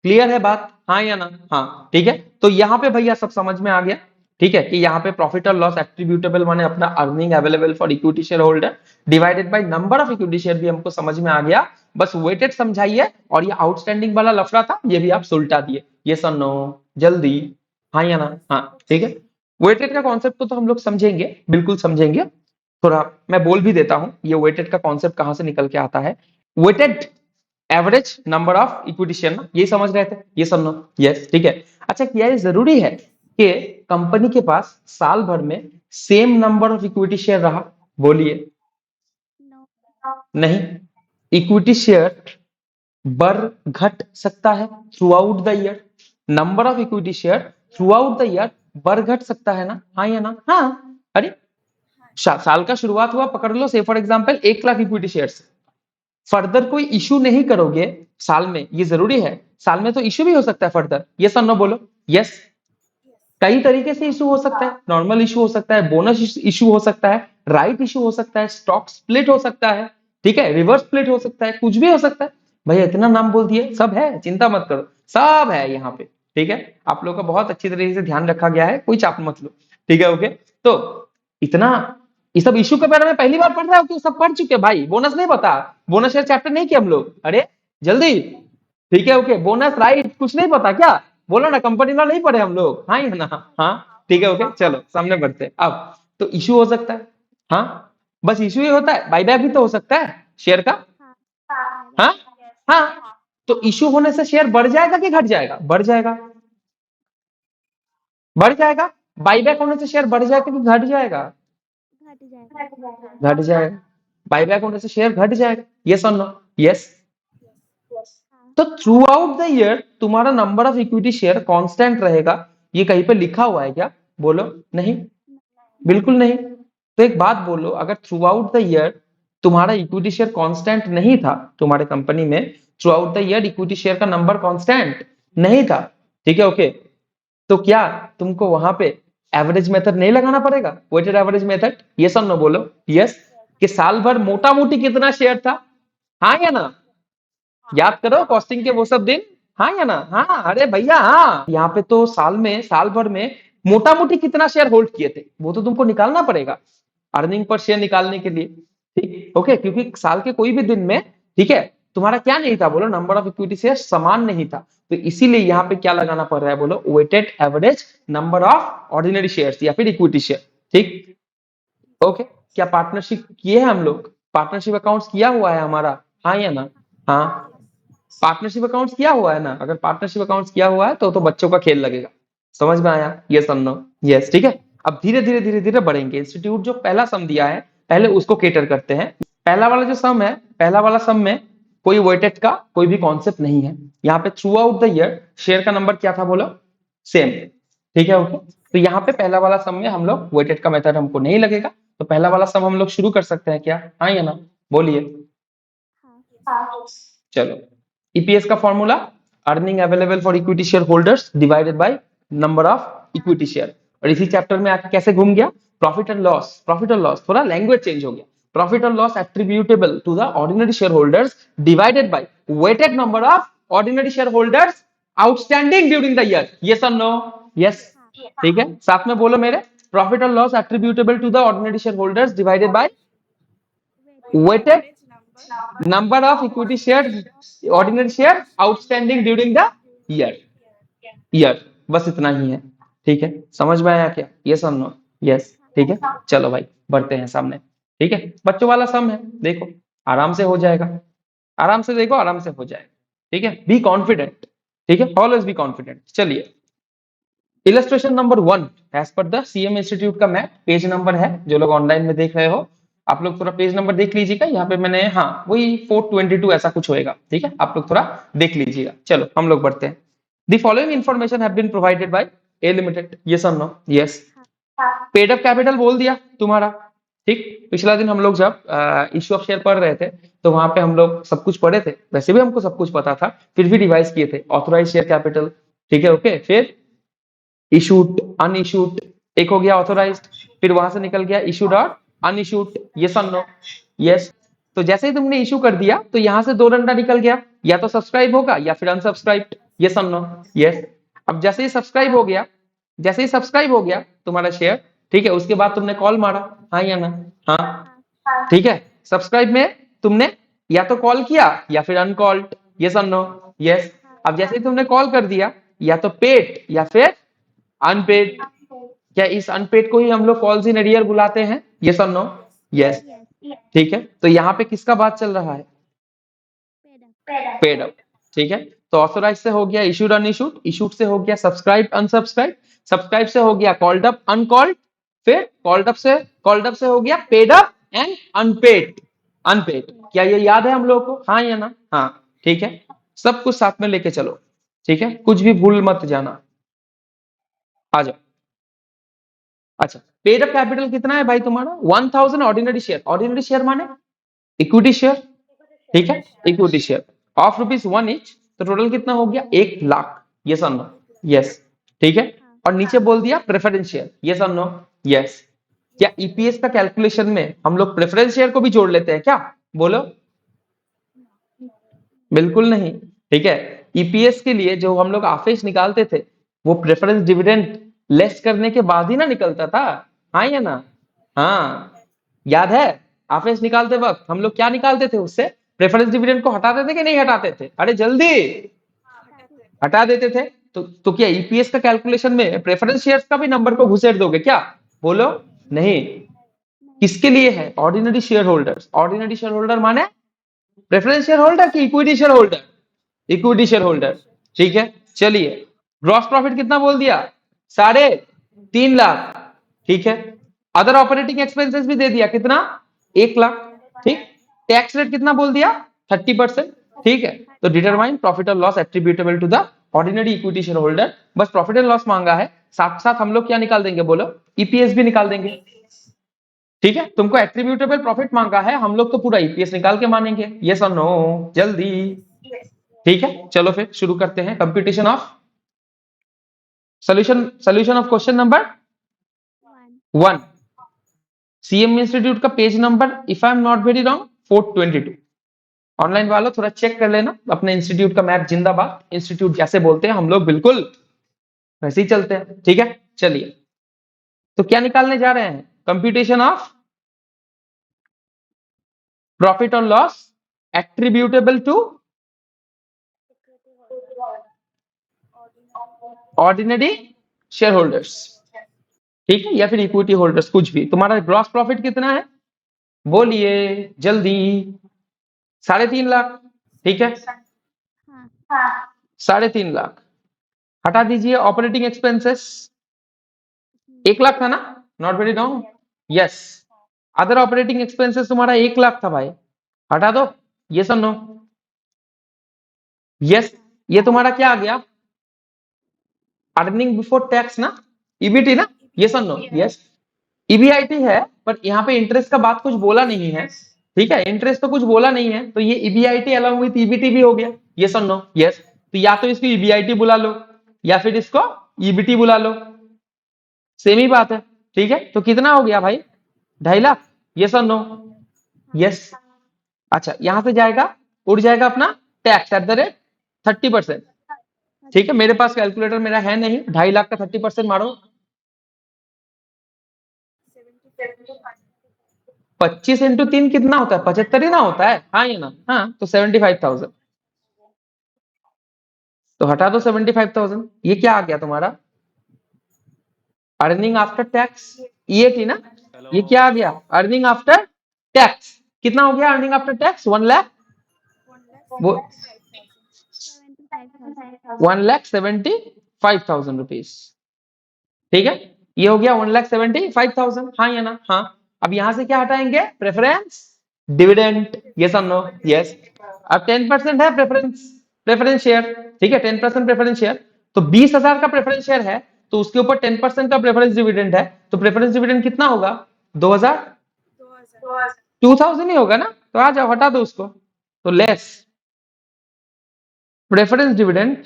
Clear है बात? हाँ या ना? हाँ, ठीक है। तो यहाँ पे भैया सब समझ में आ गया, ठीक है, कि यहाँ पे प्रॉफिट और लॉस एट्रीब्यूटेबल माने अपना earning available for equity share holder divided by number of equity share भी हमको समझ में आ गया। बस वेटेड समझाइए, और ये आउटस्टैंडिंग वाला लफड़ा था, ये भी आप सुलटा दिए। यस और नो? जल्दी, हाँ या ना? हाँ, ठीक है। वेटेड का कॉन्सेप्ट तो हम लोग समझेंगे, बिल्कुल समझेंगे। थोड़ा मैं बोल भी देता हूं, ये वेटेड का कॉन्सेप्ट कहां से निकल के आता है। Weighted average number of equity share ना, यही समझ रहे थे? ये सुनो। यस, ठीक है। अच्छा, क्या ये जरूरी है कि कंपनी के पास साल भर में same number of equity share रहा? बोलिए। नहीं। इक्विटी शेयर बढ़ घट सकता है through out the year. Number of equity share through out the year बढ़ घट सकता है ना? हाँ या ना? हाँ। अरे, साल का शुरुआत हुआ, पकड़ लो, से for example 1 lakh equity shares. Further कोई इशू नहीं करोगे साल में, ये जरूरी है? साल में तो इशू भी हो सकता है फर्दर। यस और नो बोलो? यस। कई तरीके से इशू हो सकता है, नॉर्मल इशू हो सकता है, बोनस इशू हो सकता है, राइट इशू हो सकता है, स्टॉक स्प्लिट हो सकता है, ठीक है, रिवर्स स्प्लिट हो सकता है, कुछ भी हो सकता है। भैया इतना नाम बोल दिए, सब है, चिंता मत करो, सब है यहाँ पे। ठीक है, आप लोग का बहुत अच्छी तरीके से ध्यान रखा गया है, कोई चाप मत लो। ठीक है, ओके। तो इतना, ये सब इशू के बारे में पहली बार पढ़ रहे हो कि सब पढ़ चुके भाई? बोनस नहीं पता? बोनस शेयर चैप्टर नहीं किया हम लोग? अरे जल्दी। ठीक है, ओके। बोनस राइट कुछ नहीं पता क्या? बोलो ना, कंपनी ना नहीं पढ़े हम लोग? हाँ या ना? हाँ, ठीक है, ओके। चलो सामने बढ़ते हैं। अब तो इशू हो सकता है, हाँ, बस इशू ही होता है? बाईबैक भी तो हो सकता है शेयर का। हाँ, हाँ। तो इशू होने से शेयर बढ़ जाएगा कि घट जाएगा? बढ़ जाएगा, बढ़ जाएगा। बाईबैक होने से शेयर बढ़ जाएगा कि घट जाएगा? घट जाएगा। बाईबैक होने से शेयर घट जाएगा। यस और नो? यस। तो थ्रू आउट द ईयर तुम्हारा number of equity share constant रहेगा, ये कहीं पे लिखा हुआ है क्या? बोलो। नहीं, बिल्कुल नहीं। तो एक बात बोलो, अगर थ्रू आउट द ईयर तुम्हारा इक्विटी शेयर कांस्टेंट नहीं था, तुम्हारे कंपनी में through out the year equity share का नंबर कांस्टेंट नहीं था, ठीक है, ओके, तो क्या तुमको वहां पे एवरेज मेथड नहीं लगाना पड़ेगा? Weighted average method? यस और नो बोलो? यस। कि साल भर मोटा मोटी कितना शेयर था? हाँ या ना? याद करो कॉस्टिंग के वो सब दिन। हाँ या ना? हाँ, अरे भैया हाँ। यहाँ पे तो साल में, साल भर में मोटा मोटी कितना शेयर होल्ड किए थे, वो तो तुमको निकालना पड़ेगा अर्निंग पर शेयर निकालने के लिए। ठीक, ओके, क्योंकि साल के कोई भी दिन में, ठीक है, तुम्हारा क्या नहीं था बोलो? नंबर ऑफ इक्विटी शेयर समान नहीं था, तो इसीलिए यहाँ पे क्या लगाना पड़ रहा है बोलो? Weighted average number of ordinary shares या फिर इक्विटी शेयर। ठीक, ओके। क्या पार्टनरशिप किए हैं हम लोग? पार्टनरशिप अकाउंट्स किया हुआ है हमारा? हाँ या ना? हाँ, पार्टनरशिप अकाउंट्स किया हुआ है ना? अगर पार्टनरशिप अकाउंट्स किया हुआ है तो बच्चों का खेल लगेगा। समझ में आया? यस और नो? यस, ठीक है। अब धीरे धीरे धीरे धीरे बढ़ेंगे। इंस्टीट्यूट जो पहला सम दिया है, पहले उसको केटर करते हैं। पहला वाला जो सम है, पहला वाला सम में कोई वेटेड का कोई भी कॉन्सेप्ट नहीं है। यहाँ पे through out the year share का नंबर क्या था बोलो? सेम। ठीक है, ओके। तो यहाँ पे पहला वाला सम में हम लोग वेटेड का मेथड हमको नहीं लगेगा, तो पहला वाला सम हम लोग शुरू कर सकते हैं क्या? हाँ या ना? बोलिए। चलो, ईपीएस का formula earning available for equity share holders divided by number of equity share. और इसी चैप्टर में आके कैसे घूम गया? Profit and loss. प्रॉफिट और लॉस, थोड़ा लैंग्वेज चेंज हो गया। प्रॉफिट और loss attributable to the ordinary share holders divided by weighted number of ordinary share holders outstanding during the year. Yes और नो? यस। ठीक है, साथ में बोलो मेरे, प्रॉफिट और loss attributable to the ordinary share holders divided by weighted number of equity share ordinary share outstanding during the year. बस इतना ही है। ठीक है, समझ में आया क्या? यस और नो? यस। ठीक है, चलो भाई बढ़ते हैं सामने। ठीक है, बच्चों वाला सम है, देखो आराम से हो जाएगा, आराम से देखो, आराम से हो जाएगा। ठीक है, बी कॉन्फिडेंट। ठीक है, ऑलवेज बी कॉन्फिडेंट। चलिए, illustration number 1 as per the CM institute का मैथ, पेज नंबर है, जो लोग ऑनलाइन में देख रहे हो आप लोग थोड़ा पेज नंबर देख लीजिएगा। यहाँ पे मैंने, हाँ वही 422 ऐसा कुछ होएगा। ठीक है, आप लोग थोड़ा देख लीजिएगा। चलो हम लोग बढ़ते हैं। The following information have been provided by a limited. Yes और no? Yes. Paid up capital बोल दिया तुम्हारा। ठीक, पिछला दिन हम लोग जब इश्यू ऑफ शेयर पढ़ रहे थे तो वहां पे हम लोग सब कुछ पढ़े थे, वैसे भी हमको सब कुछ पता था, फिर भी रिवाइज किए थे। ऑथोराइज शेयर कैपिटल, ठीक है, ओके, फिर इशूड, अनइशूड, एक हो गया ऑथोराइज्ड, फिर वहां से निकल गया इशूड और अनइशूड। यस और नो? यस। तो जैसे ही तुमने इशू कर दिया तो यहां से दो डंडा निकल गया, या तो सब्सक्राइब होगा या फिर अनसब्सक्राइब। यस और नो? यस। अब जैसे ही सब्सक्राइब हो गया, जैसे ही सब्सक्राइब हो गया तुम्हारा शेयर, ठीक है, उसके बाद तुमने कॉल मारा, हाँ या ना? हाँ। ठीक है, सब्सक्राइब में तुमने या तो कॉल किया या फिर अनकॉल्ड। यस और नो? यस। अब जैसे ही तुमने कॉल कर दिया, या तो पेड या फिर अनपेड। क्या इस अनपेड को ही हम लोग कॉल्स इन एरियर बुलाते हैं? यस और नो? यस। ठीक है, तो यहाँ पे किसका बात चल रहा है? Paid up. ठीक है, तो ऑथोराइज से हो गया इशूड अनइशूड, इशूड से हो गया सब्सक्राइब अनसब्सक्राइब, सब्सक्राइब से हो गया कॉल्ड अप अनकॉल्ड, फिर कॉल्ड अप से हो गया paid up and unpaid. Unpaid, क्या ये याद है हम लोग को? हाँ या ना? हाँ। ठीक है, सब कुछ साथ में लेके चलो। ठीक है, कुछ भी भूल मत जाना। आ जाओ। अच्छा, पेड अप कैपिटल कितना है भाई तुम्हारा? 1000 ऑर्डिनरी शेयर। ऑर्डिनरी शेयर माने इक्विटी शेयर। ठीक है, इक्विटी शेयर ऑफ ₹1 ईच, तो टोटल कितना हो गया? 1,00,000। यस और नो? यस। ठीक है, और नीचे बोल दिया प्रेफरेंस शेयर। यस और नो? यस। क्या ईपीएस का कैलकुलेशन में हम लोग प्रेफरेंस शेयर को भी जोड़ लेते हैं क्या? बोलो। बिल्कुल नहीं। ठीक है, ईपीएस के लिए जो हम लोग आफेश निकालते थे, वो प्रेफरेंस डिविडेंड लेस करने के बाद ही ना निकलता था, हाँ या ना? हाँ, याद है? आफेश निकालते वक्त हम लोग क्या निकालते थे उससे? प्रेफरेंस डिविडेंड को हटाते थे कि नहीं हटाते थे? अरे जल्दी हटा देते थे। तो क्या ईपीएस का कैलकुलेशन में प्रेफरेंस शेयर्स का भी नंबर को घुसेड़ दोगे क्या? बोलो। नहीं। किसके लिए है? Ordinary share holders. Ordinary share holder माने प्रेफरेंस शेयर होल्डर की equity share holder? Equity share holder. ठीक है, चलिए, ग्रॉस प्रॉफिट कितना बोल दिया? 3.5 लाख। ठीक है, अदर ऑपरेटिंग एक्सपेंसेस भी दे दिया, कितना? 1,00,000। ठीक, टैक्स रेट कितना बोल दिया? 30%। ठीक है, तो डिटरमाइन प्रॉफिट और loss attributable to the ordinary equity share holder. बस प्रॉफिट एंड लॉस मांगा है, साथ साथ हम लोग क्या निकाल देंगे? बोलो, ईपीएस भी निकाल देंगे। ठीक है, तुमको एट्रीब्यूटेबल प्रॉफिट मांगा है, हम लोग तो पूरा ईपीएस निकाल के मानेंगे। यस और नो? जल्दी। ठीक है, चलो फिर शुरू करते हैं computation of solution of question number 1। CM institute का page number, if I am not very wrong, 422। Online वालों थोड़ा चेक कर लेना अपने इंस्टीट्यूट का मैप। जिंदाबाद, इंस्टीट्यूट जैसे बोलते हैं हम लोग बिल्कुल वैसे ही चलते हैं। ठीक है, चलिए, तो क्या निकालने जा रहे हैं? कंप्यूटेशन ऑफ प्रॉफिट और loss attributable to ordinary share holders. ठीक है, या फिर इक्विटी होल्डर्स, कुछ भी। तुम्हारा ग्रॉस प्रॉफिट कितना है? बोलिए जल्दी। 3.5 लाख। ठीक है, 3.5 लाख। हटा दीजिए ऑपरेटिंग एक्सपेंसेस। 1,00,000 था ना? Not very wrong. Yes. Other operating expenses तुम्हारा 1,00,000 था भाई, हटा दो। यस और नो? यस। ये तुम्हारा क्या आ गया? अर्निंग बिफोर टैक्स ना? ईबीटी ना? यस और नो? यस। ईबीआईटी है, पर यहाँ पे इंटरेस्ट का बात कुछ बोला नहीं है। ठीक है, इंटरेस्ट तो कुछ बोला नहीं है, तो ये ईबीआईटी अलॉन्ग विथ ईबीटी भी हो गया। यस और नो? यस। तो या तो इसको ईबीआईटी बुला लो या फिर इसको ईबीटी बुला लो, सेम ही बात है। ठीक है, तो कितना हो गया भाई? 2.5 लाख। यस और नो? यस। अच्छा, यहां से जाएगा, उड़ जाएगा अपना टैक्स एट द रेट 30%। ठीक है, मेरे पास कैलकुलेटर मेरा है नहीं, 2.5 लाख का 30% मारो, 25 × 3 कितना होता है? 75 ही ना होता है, हाँ ये ना, हाँ तो 75,000। तो हटा दो 75,000, ये क्या आ गया तुम्हारा? अर्निंग आफ्टर टैक्स, ये थी ना, हेलो। ये क्या आ गया? Earning after tax. कितना हो गया अर्निंग आफ्टर टैक्स? 1 लाख, वो 1,75,000 रुपीज। ठीक है, ये हो गया 1,75,000, हाँ या ना, हाँ। अब यहां से क्या हटाएंगे? प्रेफरेंस डिविडेंड, यस और नो? यस। अब 10% है प्रेफरेंस, प्रेफरेंस शेयर, ठीक है, 10% प्रेफरेंस शेयर। तो 20,000 का प्रेफरेंस शेयर है, तो उसके ऊपर 10% का प्रेफरेंस डिविडेंड है, तो प्रेफरेंस डिविडेंड कितना होगा? 2,000, 2,000 ही होगा ना, तो आ जाओ हटा दो उसको, तो लेस प्रेफरेंस डिविडेंड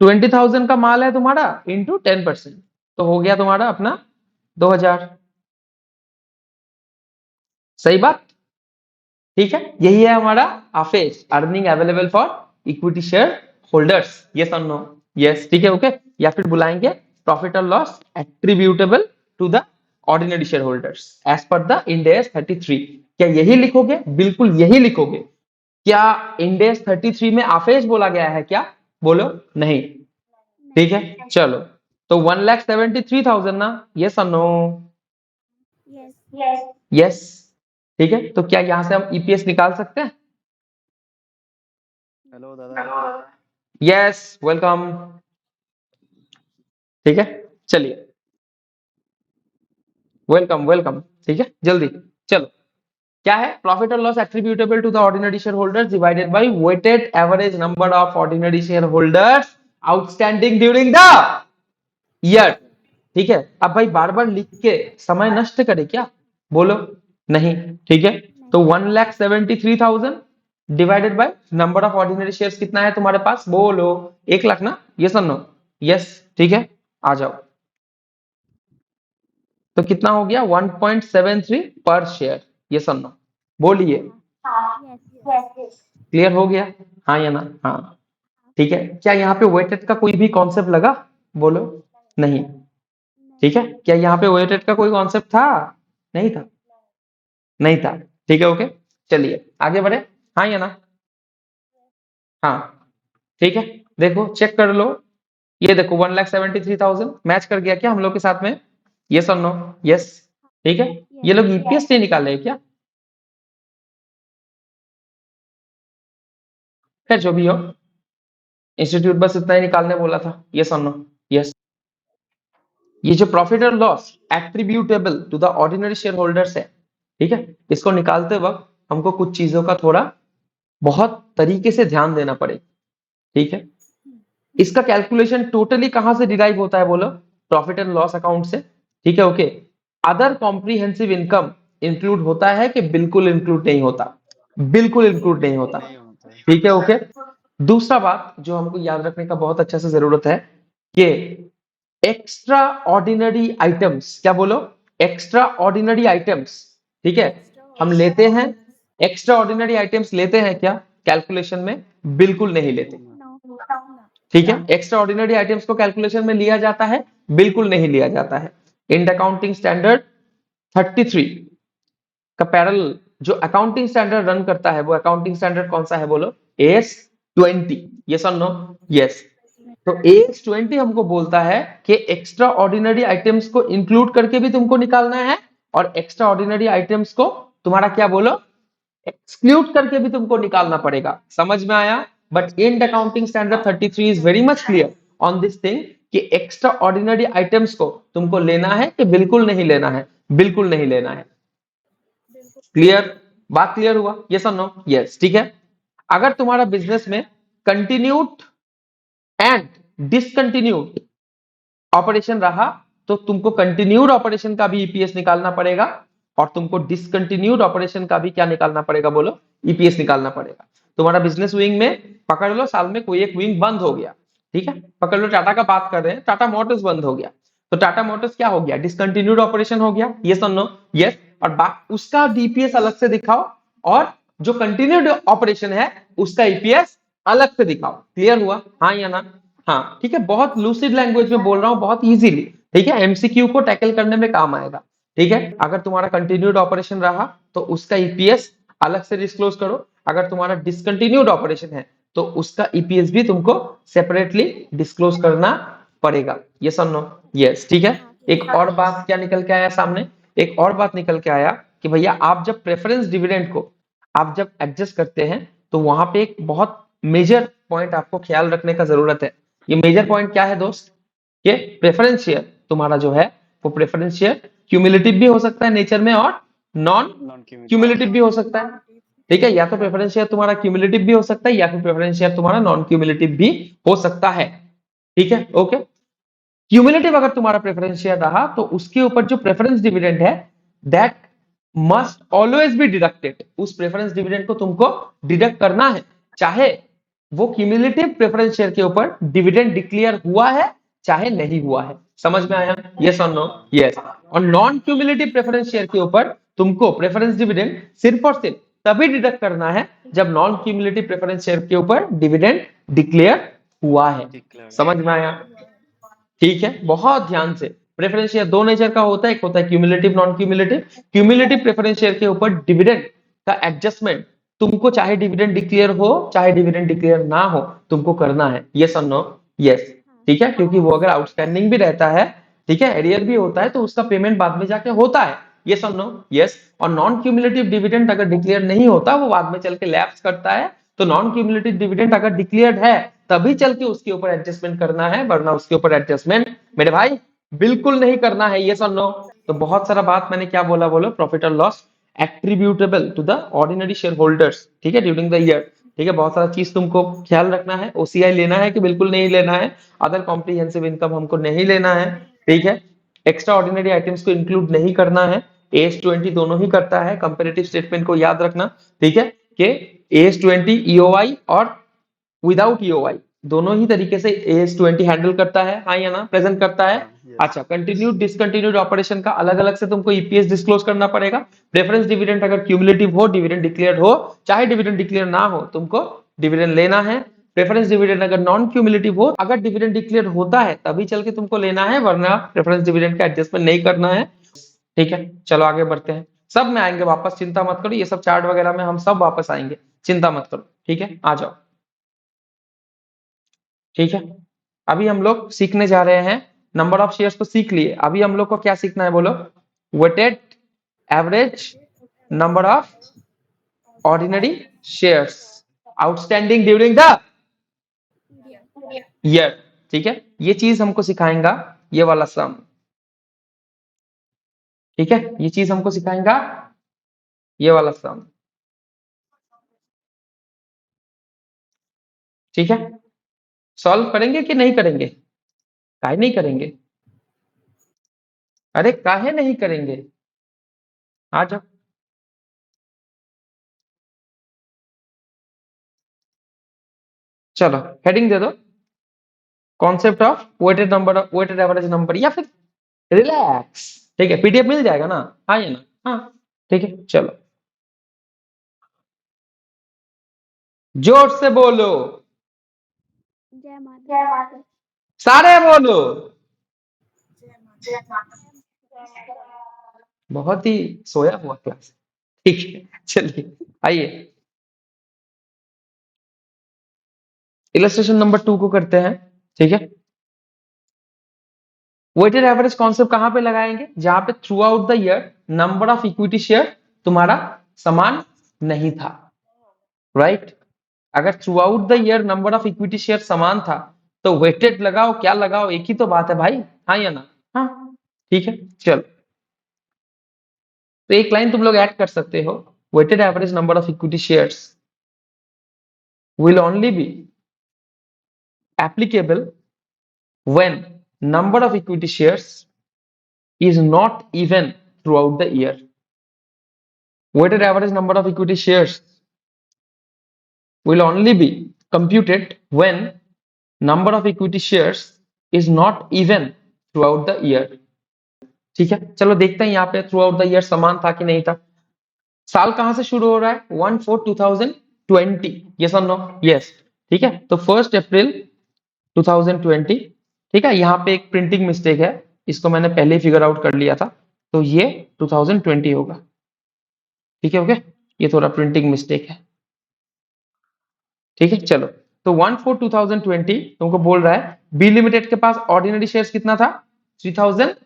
20,000 का माल है तुम्हारा इंटू 10%, तो हो गया तुम्हारा अपना 2,000। सही बात, ठीक है, यही है हमारा आफेज, earning available for equity share holders, yes और नो? यस, ठीक है, ओके। या फिर बुलाएंगे प्रॉफिट और loss attributable to the ordinary share holders as per the Ind AS 33। क्या यही लिखोगे? बिल्कुल यही लिखोगे। क्या इंड एस 33 में आफेज बोला गया है क्या? बोलो नहीं, ठीक है, चलो। तो 1,73,000 ना, यस और नो? यस, ठीक है। तो क्या यहां से हम ईपीएस निकाल सकते हैं? हेलो दादा। Yes, welcome. ठीक है, चलिए, वेलकम वेलकम, ठीक है, जल्दी चलो। क्या है? प्रॉफिट और loss attributable to the ordinary share holders divided by weighted average number of ordinary share holders outstanding during the year. ठीक है, अब भाई बार बार लिख के समय नष्ट करे क्या? बोलो नहीं, ठीक है। तो 1,73,000 divided by number of ordinary shares कितना है तुम्हारे पास? बोलो 1 लाख ना, यस और नो? यस, ठीक है, आ जाओ। तो कितना हो गया? 1.73 पर शेयर, यस और नो? बोलिए, क्लियर हो गया, हाँ या ना? हाँ, ठीक है। क्या यहाँ पे वेटेड का कोई भी कॉन्सेप्ट लगा? बोलो नहीं, ठीक है। क्या यहाँ पे वेटेड का कोई कॉन्सेप्ट था? नहीं था, नहीं था, ठीक है, ओके। चलिए आगे बढ़े, हाँ या ना? हाँ, ठीक है। देखो चेक कर लो, ये देखो 1,73,000 मैच कर गया क्या हम लोग के साथ में? यस और नो? यस, ठीक है। ये लोग ईपीएस से निकाल रहे हैं क्या? खैर जो भी हो, इंस्टीट्यूट बस इतना ही निकालने बोला था, यस और नो? यस। ये जो प्रॉफिट और loss attributable to the ordinary share holders है, ठीक है, इसको निकालते वक्त हमको कुछ चीजों का थोड़ा बहुत तरीके से ध्यान देना पड़ेगा, ठीक है। इसका कैलकुलेशन टोटली कहां से डिराइव होता है? बोलो, प्रॉफिट एंड लॉस अकाउंट से, ठीक है, okay. Other comprehensive income include होता है कि बिल्कुल इंक्लूड नहीं होता? बिल्कुल इंक्लूड नहीं होता, नहीं होता है। ठीक है, ओके। दूसरा बात जो हमको याद रखने का बहुत अच्छा से जरूरत है कि एक्स्ट्रा ऑर्डिनरी आइटम्स, क्या बोलो? एक्स्ट्रा ऑर्डिनरी आइटम्स, ठीक है, हम लेते हैं? एक्स्ट्रा ऑर्डिनरी आइटम्स लेते हैं क्या कैलकुलेशन में? बिल्कुल नहीं लेते, ना। ठीक है। एक्स्ट्रा ऑर्डिनरी आइटम्स को कैलकुलेशन में लिया जाता है? बिल्कुल नहीं लिया जाता है। इंड अकाउंटिंग स्टैंडर्ड 33 का पैरेलल जो अकाउंटिंग स्टैंडर्ड रन करता है, वो अकाउंटिंग स्टैंडर्ड कौन सा है? बोलो, AS20, यस और नो? यस। तो AS20 हमको बोलता है कि एक्स्ट्रा ऑर्डिनरी आइटम्स को इंक्लूड करके भी तुमको निकालना है, और एक्स्ट्रा ऑर्डिनरी आइटम्स को तुम्हारा क्या बोलो, एक्सक्लूड करके भी तुमको निकालना पड़ेगा। समझ में आया? But Ind accounting standard 33 is very much clear on this thing कि एक्स्ट्रा ऑर्डिनरी आइटम्स को तुमको लेना है कि बिल्कुल नहीं लेना है? बिल्कुल नहीं लेना है। क्लियर? बात क्लियर हुआ, यस और नो? यस, ठीक है। अगर तुम्हारा बिजनेस में कंटिन्यूड एंड डिसकंटिन्यूड ऑपरेशन रहा, तो तुमको कंटिन्यूड ऑपरेशन का भी ईपीएस निकालना पड़ेगा, और तुमको डिसकंटिन्यूड ऑपरेशन का भी क्या निकालना पड़ेगा? बोलो, ईपीएस निकालना पड़ेगा। तुम्हारा बिजनेस विंग में पकड़ लो, साल में कोई एक विंग बंद हो गया, ठीक है, पकड़ लो टाटा का बात कर रहे हैं, टाटा मोटर्स बंद हो गया, तो टाटा मोटर्स क्या हो गया? डिसकंटिन्यूड ऑपरेशन हो गया, यस और नो? यस। और उसका डीपीएस अलग से दिखाओ, और जो कंटिन्यूड ऑपरेशन है उसका ईपीएस अलग से दिखाओ। क्लियर हुआ? हाँ या ना? हाँ, ठीक है। बहुत लूसिड लैंग्वेज में बोल रहा हूँ, बहुत इजीली, ठीक है। एमसीक्यू को टैकल करने में काम आएगा, ठीक है। अगर तुम्हारा कंटिन्यूड ऑपरेशन रहा तो उसका ईपीएस अलग से डिस्क्लोज करो, अगर तुम्हारा डिसकंटिन्यूड ऑपरेशन है तो उसका ईपीएस भी तुमको सेपरेटली डिस्क्लोज करना पड़ेगा। यस और नो? यस, ठीक है। एक और बात क्या निकल के आया सामने? एक और बात निकल के आया कि भैया आप जब प्रेफरेंस डिविडेंड को आप जब एडजस्ट करते हैं तो वहां पे एक बहुत मेजर पॉइंट आपको ख्याल रखने का जरूरत है। ये मेजर पॉइंट क्या है दोस्त? कि प्रेफरेंस शेयर तुम्हारा जो है वो प्रेफरेंस शेयर क्यूमुलेटिव भी हो सकता है नेचर में, और नॉन क्यूमुलेटिव भी हो सकता है, ठीक है। या तो प्रेफरेंस शेयर तुम्हारा क्यूमुलेटिव भी हो सकता है, या फिर प्रेफरेंस शेयर तुम्हारा नॉन क्यूमुलेटिव भी हो सकता है, ठीक है। ओके, क्यूमुलेटिव अगर तुम्हारा प्रेफरेंस शेयर रहा तो उसके ऊपर जो प्रेफरेंस डिविडेंड है that must always be deducted. उस प्रेफरेंस डिविडेंड को तुमको डिडक्ट करना है, चाहे वो क्यूमुलेटिव प्रेफरेंस शेयर के ऊपर डिविडेंड डिक्लेयर हुआ है चाहे नहीं हुआ है। समझ में आया? यस और नो? यस। और नॉन क्यूमुलेटिव प्रेफरेंस शेयर के ऊपर तुमको प्रेफरेंस डिविडेंड सिर्फ और सिर्फ तभी डिडक्ट करना है जब नॉन क्यूमुलेटिव प्रेफरेंस शेयर के ऊपर डिविडेंड डिक्लेयर हुआ है। समझ में आया? ठीक है, बहुत ध्यान से। प्रेफरेंस शेयर दो नेचर का होता है, एक होता है cumulative, non cumulative. Cumulative preference share के ऊपर डिविडेंड का एडजस्टमेंट तुमको चाहे डिविडेंड डिक्लेयर हो चाहे डिविडेंड डिक्लेयर ना हो तुमको करना है। यस और नो? यस, ठीक है। क्योंकि वो अगर आउटस्टैंडिंग भी रहता है, ठीक है, एरियर भी होता है, तो उसका पेमेंट बाद में जाके होता है। यस और नो? यस। और नॉन क्यूमुलेटिव डिविडेंड अगर डिक्लेयर नहीं होता, वो बाद में चल के लैप्स करता है, तो नॉन क्यूमुलेटिव डिविडेंड अगर डिक्लेयर्ड है तभी चल के उसके ऊपर एडजस्टमेंट करना है, वरना उसके ऊपर एडजस्टमेंट मेरे भाई बिल्कुल नहीं करना है। यस और नो? तो बहुत सारा बात मैंने क्या बोला, बोलो, प्रॉफिट और loss attributable to the ordinary share holders, ठीक है, ड्यूरिंग द ईयर, ठीक है। बहुत सारा चीज तुमको ख्याल रखना है। ओसीआई लेना है कि बिल्कुल नहीं लेना है, अदर कॉम्प्रिहेंसिव इनकम हमको नहीं लेना है, ठीक है। एक्स्ट्रा ऑर्डिनरी आइटम्स को इंक्लूड नहीं करना है। AS20 दोनों ही करता है, कंपेरेटिव स्टेटमेंट को याद रखना, ठीक है, कि AS20 EOI और विदाउट ईओआई दोनों ही तरीके से AS20 हैंडल करता है, हाँ या ना, प्रेजेंट करता है। अच्छा, कंटिन्यूड डिसकंटिन्यूड ऑपरेशन का अलग अलग से तुमको ईपीएस डिस्क्लोज करना पड़ेगा। प्रेफरेंस डिविडेंड अगर क्यूमुलेटिव हो, डिविडेंड डिक्लेयर्ड हो, चाहे डिविडेंड डिक्लेयर ना हो, तुमको डिविडेंड लेना है। प्रेफरेंस डिविडेंड अगर नॉन क्यूमुलेटिव हो, अगर डिविडेंड डिक्लेयर होता है तभी चल के तुमको लेना है, वरना प्रेफरेंस डिविडेंड का एडजस्टमेंट नहीं करना है, ठीक है। चलो आगे बढ़ते हैं। सब में आएंगे वापस, चिंता मत करो, ये सब चार्ट वगैरह में हम सब वापस आएंगे, चिंता मत करो, ठीक है। आ जाओ, ठीक है। अभी हम लोग सीखने जा रहे हैं, नंबर ऑफ शेयर्स तो सीख लिए, अभी हम लोग को क्या सीखना है बोलो? Weighted average number of ordinary shares outstanding during the year, ठीक है। ये चीज हमको सिखाएगा ये वाला सम, ठीक है, ये चीज हमको सिखाएगा ये वाला सम, ठीक है। सॉल्व करेंगे कि नहीं करेंगे? काहे नहीं करेंगे? अरे काहे नहीं करेंगे? आ जाओ, चलो हेडिंग दे दो, concept of weighted number of weighted average number, या फिर रिलैक्स, ठीक है, पीडीएफ मिल जाएगा ना? हाँ या ना? हाँ, ठीक है, चलो जोर से बोलो, जय माता। सारे बोलो, बहुत ही सोया हुआ क्लास, ठीक है। चलिए आइए इलस्ट्रेशन नंबर 2 को करते हैं, ठीक है। वेटेड एवरेज कॉन्सेप्ट कहां पे लगाएंगे? जहां पे through out the year number of equity share तुम्हारा समान नहीं था, राइट। अगर through out the year number of equity share समान था तो वेटेड लगाओ क्या लगाओ, एक ही तो बात है भाई, हाँ या ना? हाँ, ठीक है। चलो, तो एक लाइन तुम लोग ऐड कर सकते हो, weighted average number of equity shares will only be applicable when number of equity shares is not even throughout the year. Weighted average number of equity shares will only be computed when number of equity shares is not even throughout the year, ठीक है, चलो देखते हैं यहाँ पे थ्रू आउट द ईयर समान था कि नहीं था। साल कहां से शुरू हो रहा है? 1/4/2020, यस और नो? यस। ठीक है, तो 1 अप्रैल 2020। ठीक है, यहाँ पे एक प्रिंटिंग मिस्टेक है, इसको मैंने पहले ही फिगर आउट कर लिया था, तो ये 2020 होगा। ठीक है, ओके, ये थोड़ा प्रिंटिंग मिस्टेक है। ठीक है, चलो, तो 1/4/2020 तुमको बोल रहा है बी लिमिटेड के पास ऑर्डिनरी शेयर्स कितना था? 3600।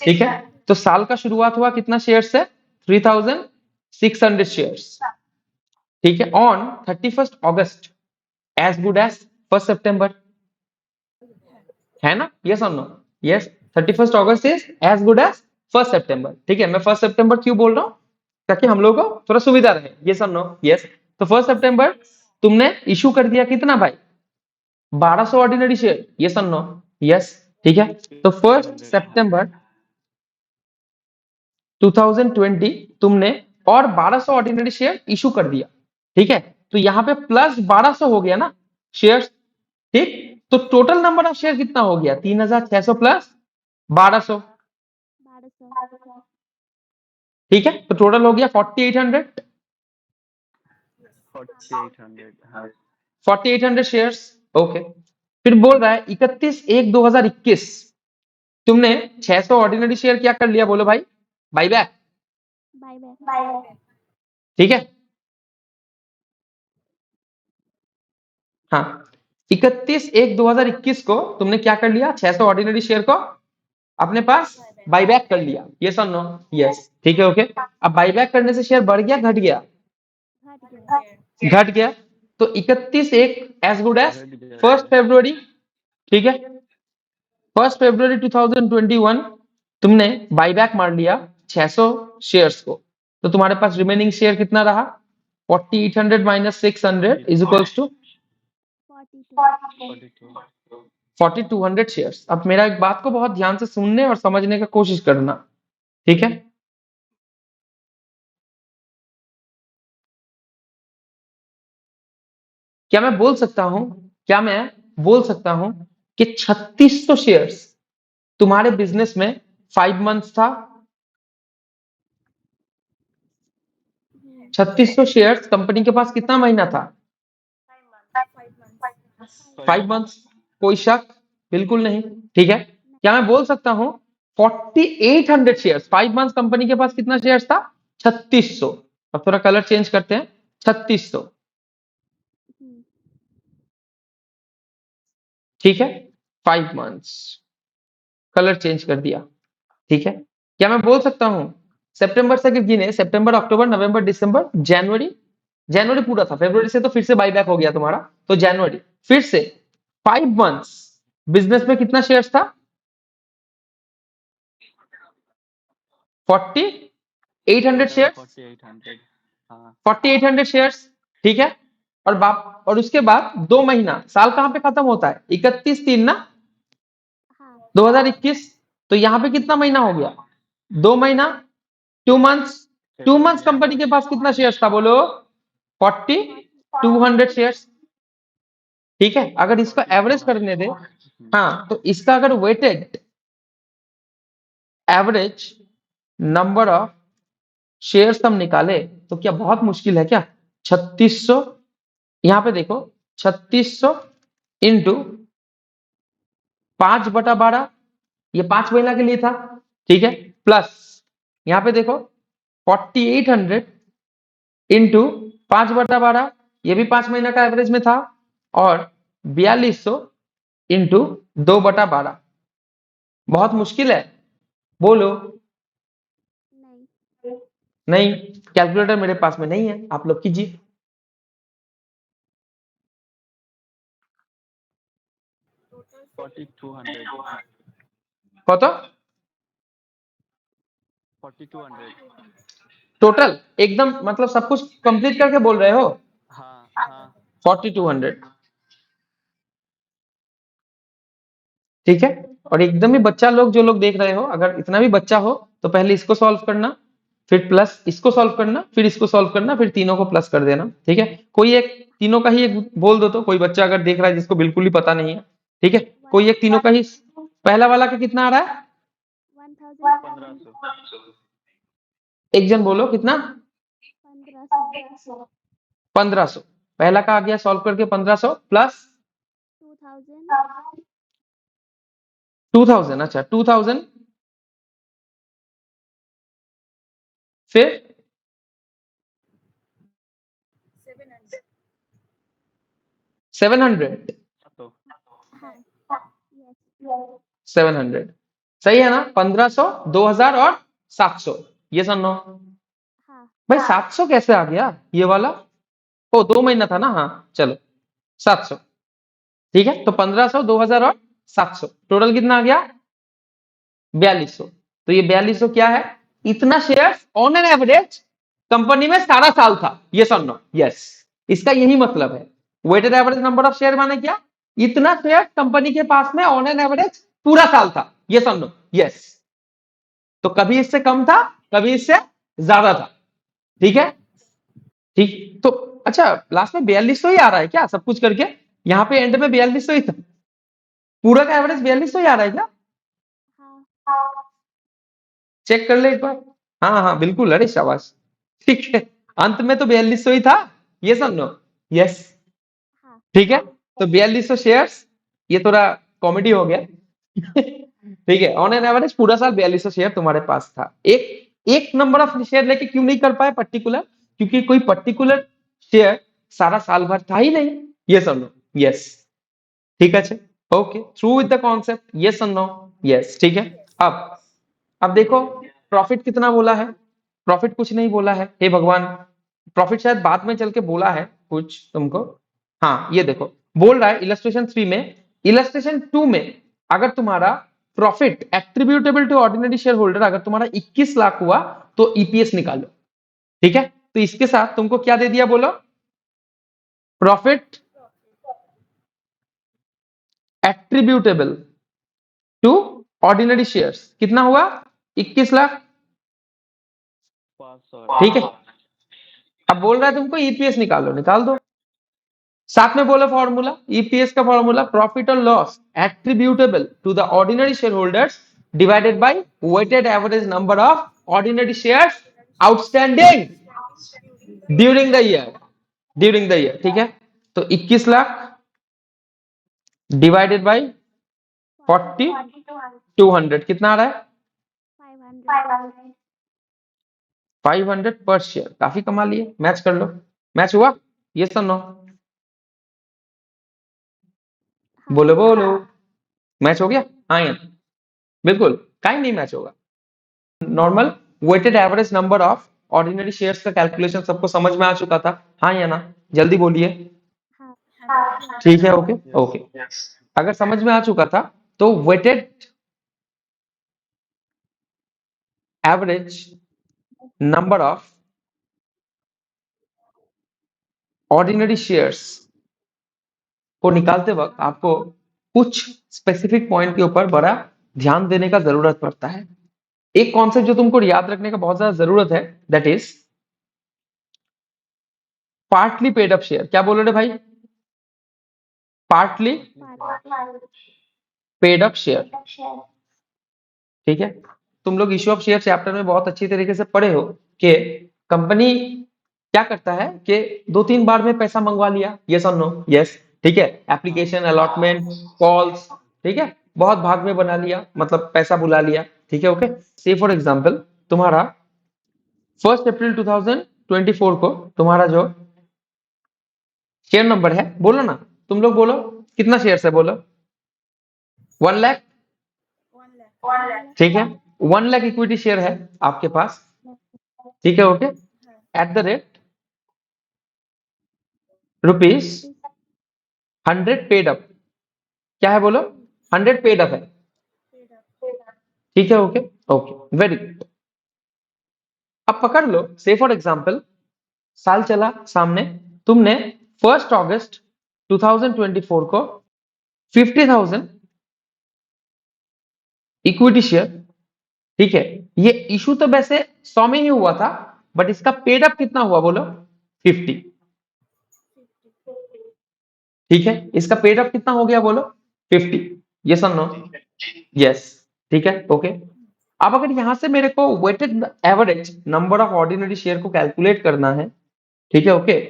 ठीक है, तो साल का शुरुआत हुआ कितना शेयर से? 3600 शेयर्स। ठीक है, on 31 August as good as 1 September, है ना? यस और no? Yes, 31 August is as good as 1 September. ठीक है, मैं 1 सितंबर क्यों बोल रहा हूँ? ताकि हम लोगों को थोड़ा सुविधा रहे। यस और नो? यस, तो 1 सितंबर तुमने इशू कर दिया कितना भाई? 1200 ऑर्डिनरी शेयर। यस और नो? यस। ठीक है, तो 1 सितंबर 2020 तुमने और 1200 ऑर्डिनरी शेयर इशू कर दिया। ठीक है, तो यहाँ पे प्लस 1200 हो गया ना शेयर्स। ठीक, तो टोटल नंबर ऑफ शेयर कितना हो गया? 3600 प्लस 1200। 1200। ठीक है, तो टोटल हो गया 4800। 4800, हाँ। 4800 शेयर्स। ओके, फिर बोल रहा है 31/1/2021 तुमने 600 ऑर्डिनरी शेयर क्या कर लिया? बोलो भाई, बाईबैक। Bye bye. ठीक है, हाँ, 31/1/2021 को तुमने क्या कर लिया? 600 ऑर्डिनरी शेयर को अपने पास बाईबैक कर लिया। यस और नो? यस। ठीक है, ओके, अब बाईबैक करने से शेयर बढ़ गया घट गया? घट गया। घट गया, तो 31/1 एज गुड एज घट गया। 1 फरवरी। ठीक है, 1 फरवरी 2021 तुमने बाईबैक मार लिया 600 शेयर्स को, तो तुम्हारे पास रिमेनिंग शेयर कितना रहा? 4800 minus 600 is equals to 42। 4200 shares. अब मेरा एक बात को बहुत ध्यान से सुनने और समझने का कोशिश करना। ठीक है, क्या मैं बोल सकता हूं, क्या मैं बोल सकता हूं कि 3600 शेयर्स तुम्हारे बिजनेस में 5 मंथ्स था? 3600 शेयर्स कंपनी के पास कितना महीना था? 5 मंथ्स। कोई शक? बिल्कुल नहीं। ठीक है, क्या मैं बोल सकता हूं 4800 शेयर्स 5 मंथ्स कंपनी के पास कितना शेयर्स था? 3600। अब थोड़ा कलर चेंज करते हैं, 3600। ठीक है, 5 मंथ्स, कलर चेंज कर दिया। ठीक है, क्या मैं बोल सकता हूं सितंबर से अगर गिने, सितंबर, अक्टूबर, नवंबर, दिसंबर, जनवरी, जनवरी पूरा था, फरवरी से तो फिर से बाईबैक हो गया तुम्हारा, तो जनवरी फिर से 5 मंथ्स बिजनेस में कितना शेयर्स था? 4800 शेयर्स। 4800, हाँ। 4800 शेयर्स। ठीक है, और बाप, और उसके बाद 2 महीना, साल कहां पे खत्म होता है? 31/3 ना, हाँ। 2021। तो यहाँ पे कितना महीना हो गया? 2 महीना, 2 मंथ्स। 2 मंथ्स कंपनी के पास कितना शेयर्स था? बोलो, 4200 शेयर्स। ठीक है, अगर इसको एवरेज करने दे, हाँ, तो इसका अगर weighted average number of shares हम निकाले तो क्या बहुत मुश्किल है क्या? 3600, यहाँ पे देखो, 3600 इंटू 5/12, ये 5 महीना के लिए था। ठीक है, प्लस यहाँ पे देखो 4800 इंटू 5/12, ये भी 5 महीना का एवरेज में था, और 4200 इंटू 2/12। बहुत मुश्किल है? बोलो। नहीं। नहीं, कैलकुलेटर मेरे पास में नहीं है, आप लोग कीजिए। 4200, कत 4200, टोटल एकदम, मतलब सब कुछ कंप्लीट करके बोल रहे हो? हाँ हाँ। 4200। ठीक है, और एकदम ही बच्चा लोग, जो लोग देख रहे हो, अगर इतना भी बच्चा हो तो पहले इसको सॉल्व करना, फिर प्लस इसको सॉल्व करना, फिर इसको सॉल्व करना, फिर तीनों को प्लस कर देना। ठीक है, कोई एक तीनों का ही एक बोल दो, तो कोई बच्चा अगर देख रहा है जिसको बिल्कुल ही पता नहीं है। ठीक है, कोई एक तीनों का ही, पहला वाला का कितना आ रहा है? 1500 एक जन बोलो कितना? 1500 1500। पहला का आ गया सॉल्व करके 1500 प्लस 2000 2000। अच्छा 2000 फिर 700। तो हाँ यस 700 सही है ना? 1500, 2000 और 700। ये सर नो हाँ भाई 700 कैसे आ गया ये वाला? ओ 2 महीना था ना, हाँ चलो 700। ठीक है, तो 1500, 2000 और 700 टोटल कितना आ गया? 4200। तो ये 4200 क्या है? इतना share on an average company में सारा साल था। ये सर नो यस, इसका यही मतलब है। Weighted average number of share माने क्या? इतना शेयर कंपनी के पास में ऑन एन एवरेज पूरा साल था। ये सर नो यस। तो कभी इससे कम था, कभी इससे ज्यादा था। ठीक है, ठीक तो अच्छा लास्ट में 4200 ही आ रहा है क्या सब कुछ करके? यहाँ पे एंड में 4200 ही था, पूरा का एवरेज 4200 ही आ रहा है क्या? हाँ चेक कर ले एक बार। हाँ हाँ बिल्कुल, अरे शाबाश। ठीक है, अंत में तो 4200 ही था। ये समझो यस। हाँ ठीक है, तो 4200 शेयर्स, ये थोड़ा कॉमेडी हो गया। ठीक है, ऑन एन एवरेज पूरा साल 4200 शेयर तुम्हारे पास था। एक एक नंबर ऑफ शेयर लेके क्यों नहीं कर पाए पर्टिकुलर? क्योंकि कोई पर्टिकुलर शेयर सारा साल भर था ही नहीं। ये समझो यस। ठीक है, okay, through with the concept yes और नो यस। ठीक है, अब देखो प्रॉफिट कितना बोला है? प्रॉफिट कुछ नहीं बोला है, हे भगवान। प्रॉफिट शायद बाद में चल के बोला है कुछ तुमको। हाँ ये देखो, बोल रहा है इलस्ट्रेशन 3 में, इलस्ट्रेशन 2 में अगर तुम्हारा profit attributable to ordinary share holder अगर तुम्हारा 21 लाख हुआ तो ईपीएस निकालो। ठीक है, तो इसके साथ तुमको क्या दे दिया बोलो? Profit attributable to ordinary shares कितना हुआ? 21 लाख। 500 ठीक है, अब बोल रहा है तुमको ईपीएस निकालो, निकाल दो। साथ में बोला फॉर्मूला, ईपीएस का फॉर्मूला प्रॉफिट और loss attributable to the ordinary share holders divided by weighted average number of ordinary shares outstanding during the year. During the year, ठीक है, तो 21 लाख डिवाइडेड बाय 40 200 कितना आ रहा है? 500 500 पर शेयर। काफी कमा लिए, मैच कर लो। मैच हुआ ये सर नो? हाँ बोलो बोलो, मैच हो गया? हाँ या ना? बिल्कुल, काहे नहीं मैच होगा? Normal weighted average number of ordinary shares का कैलकुलेशन सबको समझ में आ चुका था? हाँ या ना? जल्दी बोलिए। हाँ ठीक है, ओके Yes. ओके। अगर समझ में आ चुका था तो weighted average number of ordinary shares को निकालते वक्त आपको कुछ स्पेसिफिक पॉइंट के ऊपर बड़ा ध्यान देने का जरूरत पड़ता है। एक कॉन्सेप्ट जो तुमको याद रखने का बहुत ज्यादा जरूरत है, that is partly paid up share. क्या बोल रहे भाई? Partly paid up share. ठीक है, तुम लोग इश्यू ऑफ शेयर चैप्टर में बहुत अच्छी तरीके से पढ़े हो कि कंपनी क्या करता है कि 2-3 बार में पैसा मंगवा लिया, यस और नो यस। ठीक है, एप्लीकेशन, अलॉटमेंट, कॉल्स, ठीक है, बहुत भाग में बना लिया, मतलब पैसा बुला लिया। ठीक है, ओके। से फॉर एग्जांपल तुम्हारा 1 अप्रैल 2024 को तुम्हारा जो शेयर नंबर है, बोलो ना तुम लोग, बोलो कितना शेयर है, बोलो 1 लाख। 1 लाख ठीक है, 1 लाख इक्विटी शेयर है आपके पास। ठीक है, okay, at the rate rupees 100 paid up. क्या है बोलो? 100 पेड अप है। ठीक है, ओके ओके, वेरी गुड। अब पकड़ लो, से फॉर एग्जांपल साल चला सामने, तुमने 1 अगस्त 2024 को 50,000 इक्विटी शेयर, ठीक है, ये इशू तो वैसे 100 में ही हुआ था, बट इसका पेड अप कितना हुआ बोलो? 50। ठीक है, इसका पेड अप कितना हो गया बोलो? 50। यस और नो? यस। ठीक है, ओके। अब अगर यहां से मेरे को weighted average number of ordinary share को कैलकुलेट करना है, ठीक है, ओके,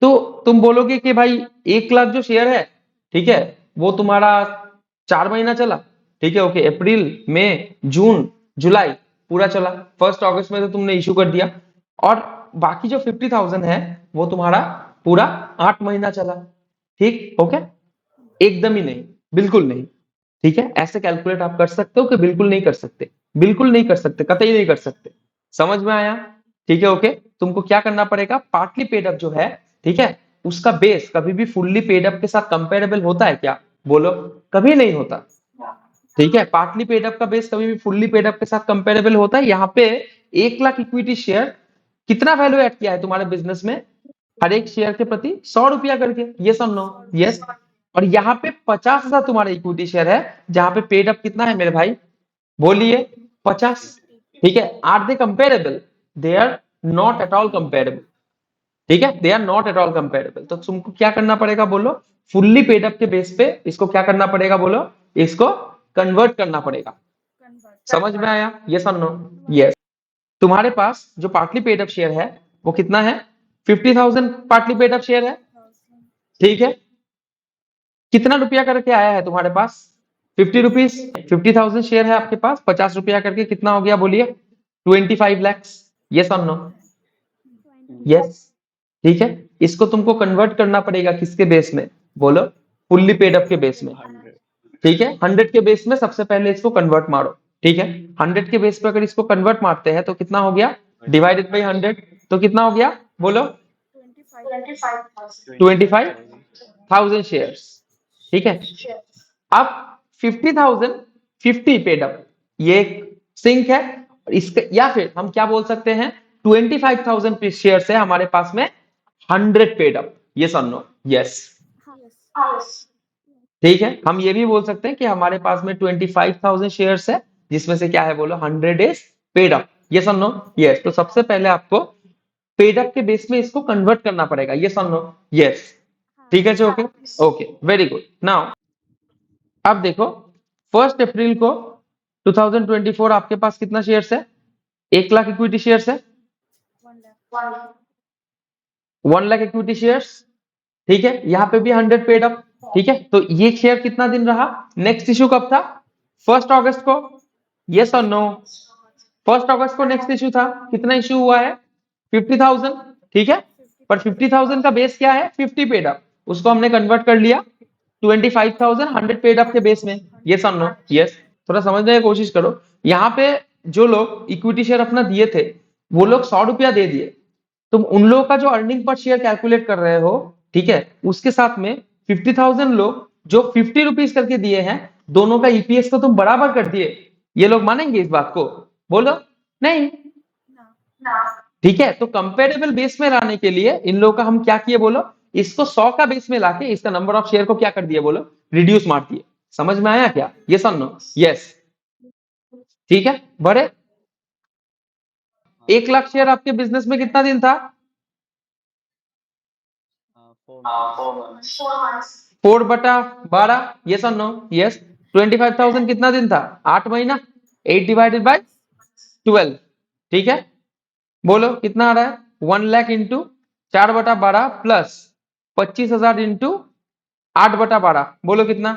तो तुम बोलोगे कि भाई 1 लाख जो शेयर है, ठीक है, वो तुम्हारा 4 महीना चला, ठीक है, ओके, अप्रैल, मई, जून, जुलाई पूरा चला, 1 अगस्त में तो तुमने इशू कर दिया, और बाकी जो 50,000 है वो तुम्हारा पूरा 8 महीना चला, ठीक, ओके, एकदम ही नहीं, बिल्कुल नहीं, ठीक है, ऐसे कैलकुलेट आप कर सकते हो कि बिल्कुल नहीं कर सकते, बिल्कुल नहीं कर सकते, कतई नहीं कर सकते, समझ में आया, ठीक है, ओके, तुमको क्या करना पड़ेगा, पार्टली पेड अप जो है, ठीक है, उसका बेस कभी भी फुल्ली पेड अप के साथ कंपेरेबल होता है क्या, बोलो, कभी नहीं होता, ठीक है, पार्टली पेड अप का बेस कभी भी फुल्ली पेड अप के साथ कंपेरेबल होता है। यहाँ पे 1 लाख इक्विटी शेयर कितना वैल्यू ऐड किया है तुम्हारे बिजनेस में, हर एक शेयर के प्रति 100 रुपया करके, यस और नो, यस, और यहाँ पे 50,000 तुम्हारा इक्विटी शेयर है, जहां पे पेड अप कितना है मेरे भाई, बोलिए, 50, ठीक है, are they comparable, they are not at all comparable, ठीक है, they are not at all comparable, तो तुमको क्या करना पड़ेगा बोलो, फुल्ली पेड अप के बेस पे इसको क्या करना पड़ेगा बोलो, इसको कन्वर्ट करना पड़ेगा, समझ में आया, यस और नो, यस, तुम्हारे पास जो पार्टली पेड अप शेयर है वो कितना है, 50,000 पार्टली पेड अप शेयर है, ठीक है, कितना रुपया करके आया है तुम्हारे पास, 50 रुपीज, 50,000 शेयर है आपके पास, 50 रुपया करके कितना हो गया बोलिए, 25 lakhs, यस और नो, यस, ठीक है, इसको तुमको कन्वर्ट करना पड़ेगा किसके बेस में, बोलो, फुल्ली पेड अप के बेस में, 100. ठीक है, 100 के बेस में सबसे पहले इसको कन्वर्ट मारो, ठीक है, 100 के बेस पे अगर इसको कन्वर्ट मारते हैं तो कितना हो गया, डिवाइडेड बाई 100, तो कितना हो गया बोलो, 25,000 शेयर्स, ठीक है, अब 50,000 50 पेड अप, ये एक सिंक है, इसका या फिर हम क्या बोल सकते हैं, 25,000 शेयर्स है हमारे पास में, 100 पेड अप, यस और नो, यस, ठीक है, हम ये भी बोल सकते हैं कि हमारे पास में 25,000 शेयर्स है, जिसमें से क्या है बोलो, 100 इज पेड अप, यस और नो, यस, तो सबसे पहले आपको पेड अप के बेस में इसको कन्वर्ट करना पड़ेगा, यस और नो, यस, ठीक है जी, okay, okay, very good, now अब देखो, 1 अप्रैल को 2024 आपके पास कितना शेयर्स है, 1 लाख इक्विटी शेयर्स है, 1 लाख इक्विटी शेयर्स, ठीक है, यहाँ पे भी 100 पेड अप, ठीक है, तो ये शेयर कितना दिन रहा, नेक्स्ट इश्यू कब था, 1 अगस्त को, यस और नो, 1 अगस्त को नेक्स्ट इश्यू था, कितना इश्यू हुआ है, 50,000, ठीक है, पर 50,000 का बेस क्या है, 50 पेड अप, उसको हमने कन्वर्ट कर लिया 25,000 100 पेड अप के बेस में, यस और नो, यस, थोड़ा समझने की कोशिश करो, यहाँ पे जो लोग इक्विटी शेयर अपना दिए थे वो लोग 100 रुपया दे दिए, तुम उन लोगों का जो अर्निंग पर शेयर कैलकुलेट कर रहे हो, ठीक है, उसके साथ में 50,000 लोग जो 50 रुपीज करके दिए हैं, दोनों का ईपीएस को तुम बराबर कर दिए, ये लोग मानेंगे इस बात को, बोलो, नहीं, ठीक है, तो कंपेरेबल बेस में लाने के लिए इन लोगों का हम क्या किए बोलो, इसको 100 का बेस में लाके इसका नंबर ऑफ शेयर को क्या कर दिए बोलो, रिड्यूस मार दिए, समझ में आया क्या, यस और नो, यस, ठीक है, बड़े 1 लाख शेयर आपके बिजनेस में कितना दिन था, 4 months. 4/12, यस और नो, यस, 25,000 कितना दिन था, 8 महीना, 8 डिवाइडेड बाय 12, ठीक है, बोलो कितना आ रहा है, 1 लाख इंटू 4/12 प्लस 25,000 इंटू 8/12, बोलो कितना,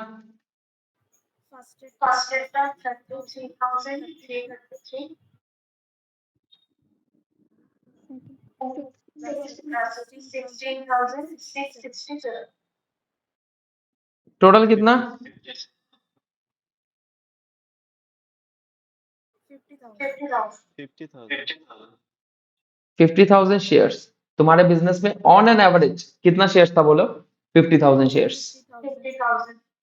टोटल कितना, 50,000. 50,000 शेयर्स, तुम्हारे बिजनेस में ऑन एन एवरेज कितना शेयर्स था बोलो, 50,000 शेयर्स,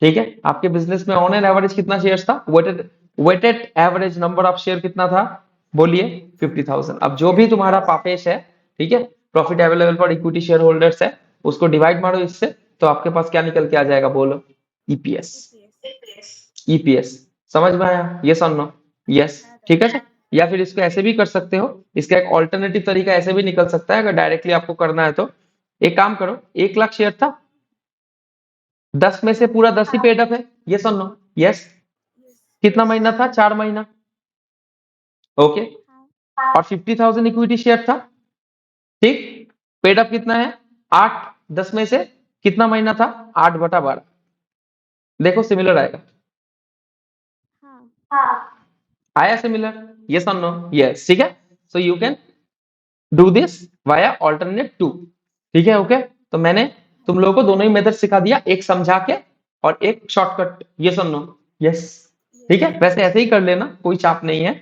ठीक है, आपके बिजनेस में ऑन एन एवरेज कितना शेयर्स था, weighted average number of share कितना था, बोलिए, 50,000, अब जो भी तुम्हारा पापेश है, ठीक है, profit available for equity share holders है, उसको डिवाइड मारो इससे, तो आपके पास क्या निकल के आ जाएगा बोलो, ईपीएस, ईपीएस, समझ में आया, यस और नो, यस, ठीक है, या फिर इसको ऐसे भी कर सकते हो, इसका एक ऑल्टरनेटिव तरीका ऐसे भी निकल सकता है, अगर डायरेक्टली आपको करना है तो, एक काम करो, 1 लाख शेयर था, 10 में से पूरा 10 ही पेड अप है, यस और नो, यस, कितना महीना था, 4 महीना, ओके, और 50,000 इक्विटी शेयर था, ठीक। पेड अप कितना है? 8, 10 में से कितना महीना था? 8/12। देखो सिमिलर आएगा, हाँ आया सिमिलर? यस और नो? यस, ठीक है। So you can do this via alternate two, ठीक है। ओके, तो मैंने तुम लोगों को दोनों ही मेथड सिखा दिया, एक समझा के और एक शॉर्टकट। यस और नो? यस, ठीक है। वैसे ऐसे ही कर लेना, कोई चाप नहीं है।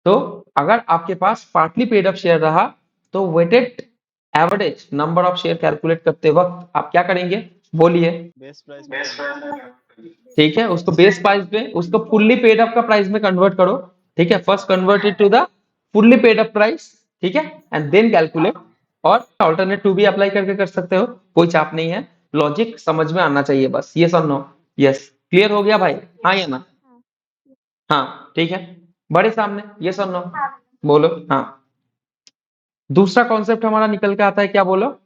तो अगर आपके पास पार्टली पेड अप शेयर रहा तो weighted average number of share calculate करते वक्त आप क्या करेंगे? बोलिए। बेस प्राइस में कन्वर्ट ठीक है, उसको बेस प्राइस में, उसको फुल्ली पेड अप का प्राइस में कन्वर्ट करो, ठीक है। First convert it to the fully paid up price, ठीक है, एंड देन कैलकुलेट। और ऑल्टरनेट टू भी अप्लाई करके कर सकते हो, कोई चाप नहीं है। लॉजिक समझ में आना चाहिए बस। यस और नो? यस, क्लियर हो गया भाई? हाँ या ना? हाँ, ठीक है। बड़े सामने यस और नो बोलो। हाँ, दूसरा कॉन्सेप्ट हमारा निकल के आता है, क्या बोलो?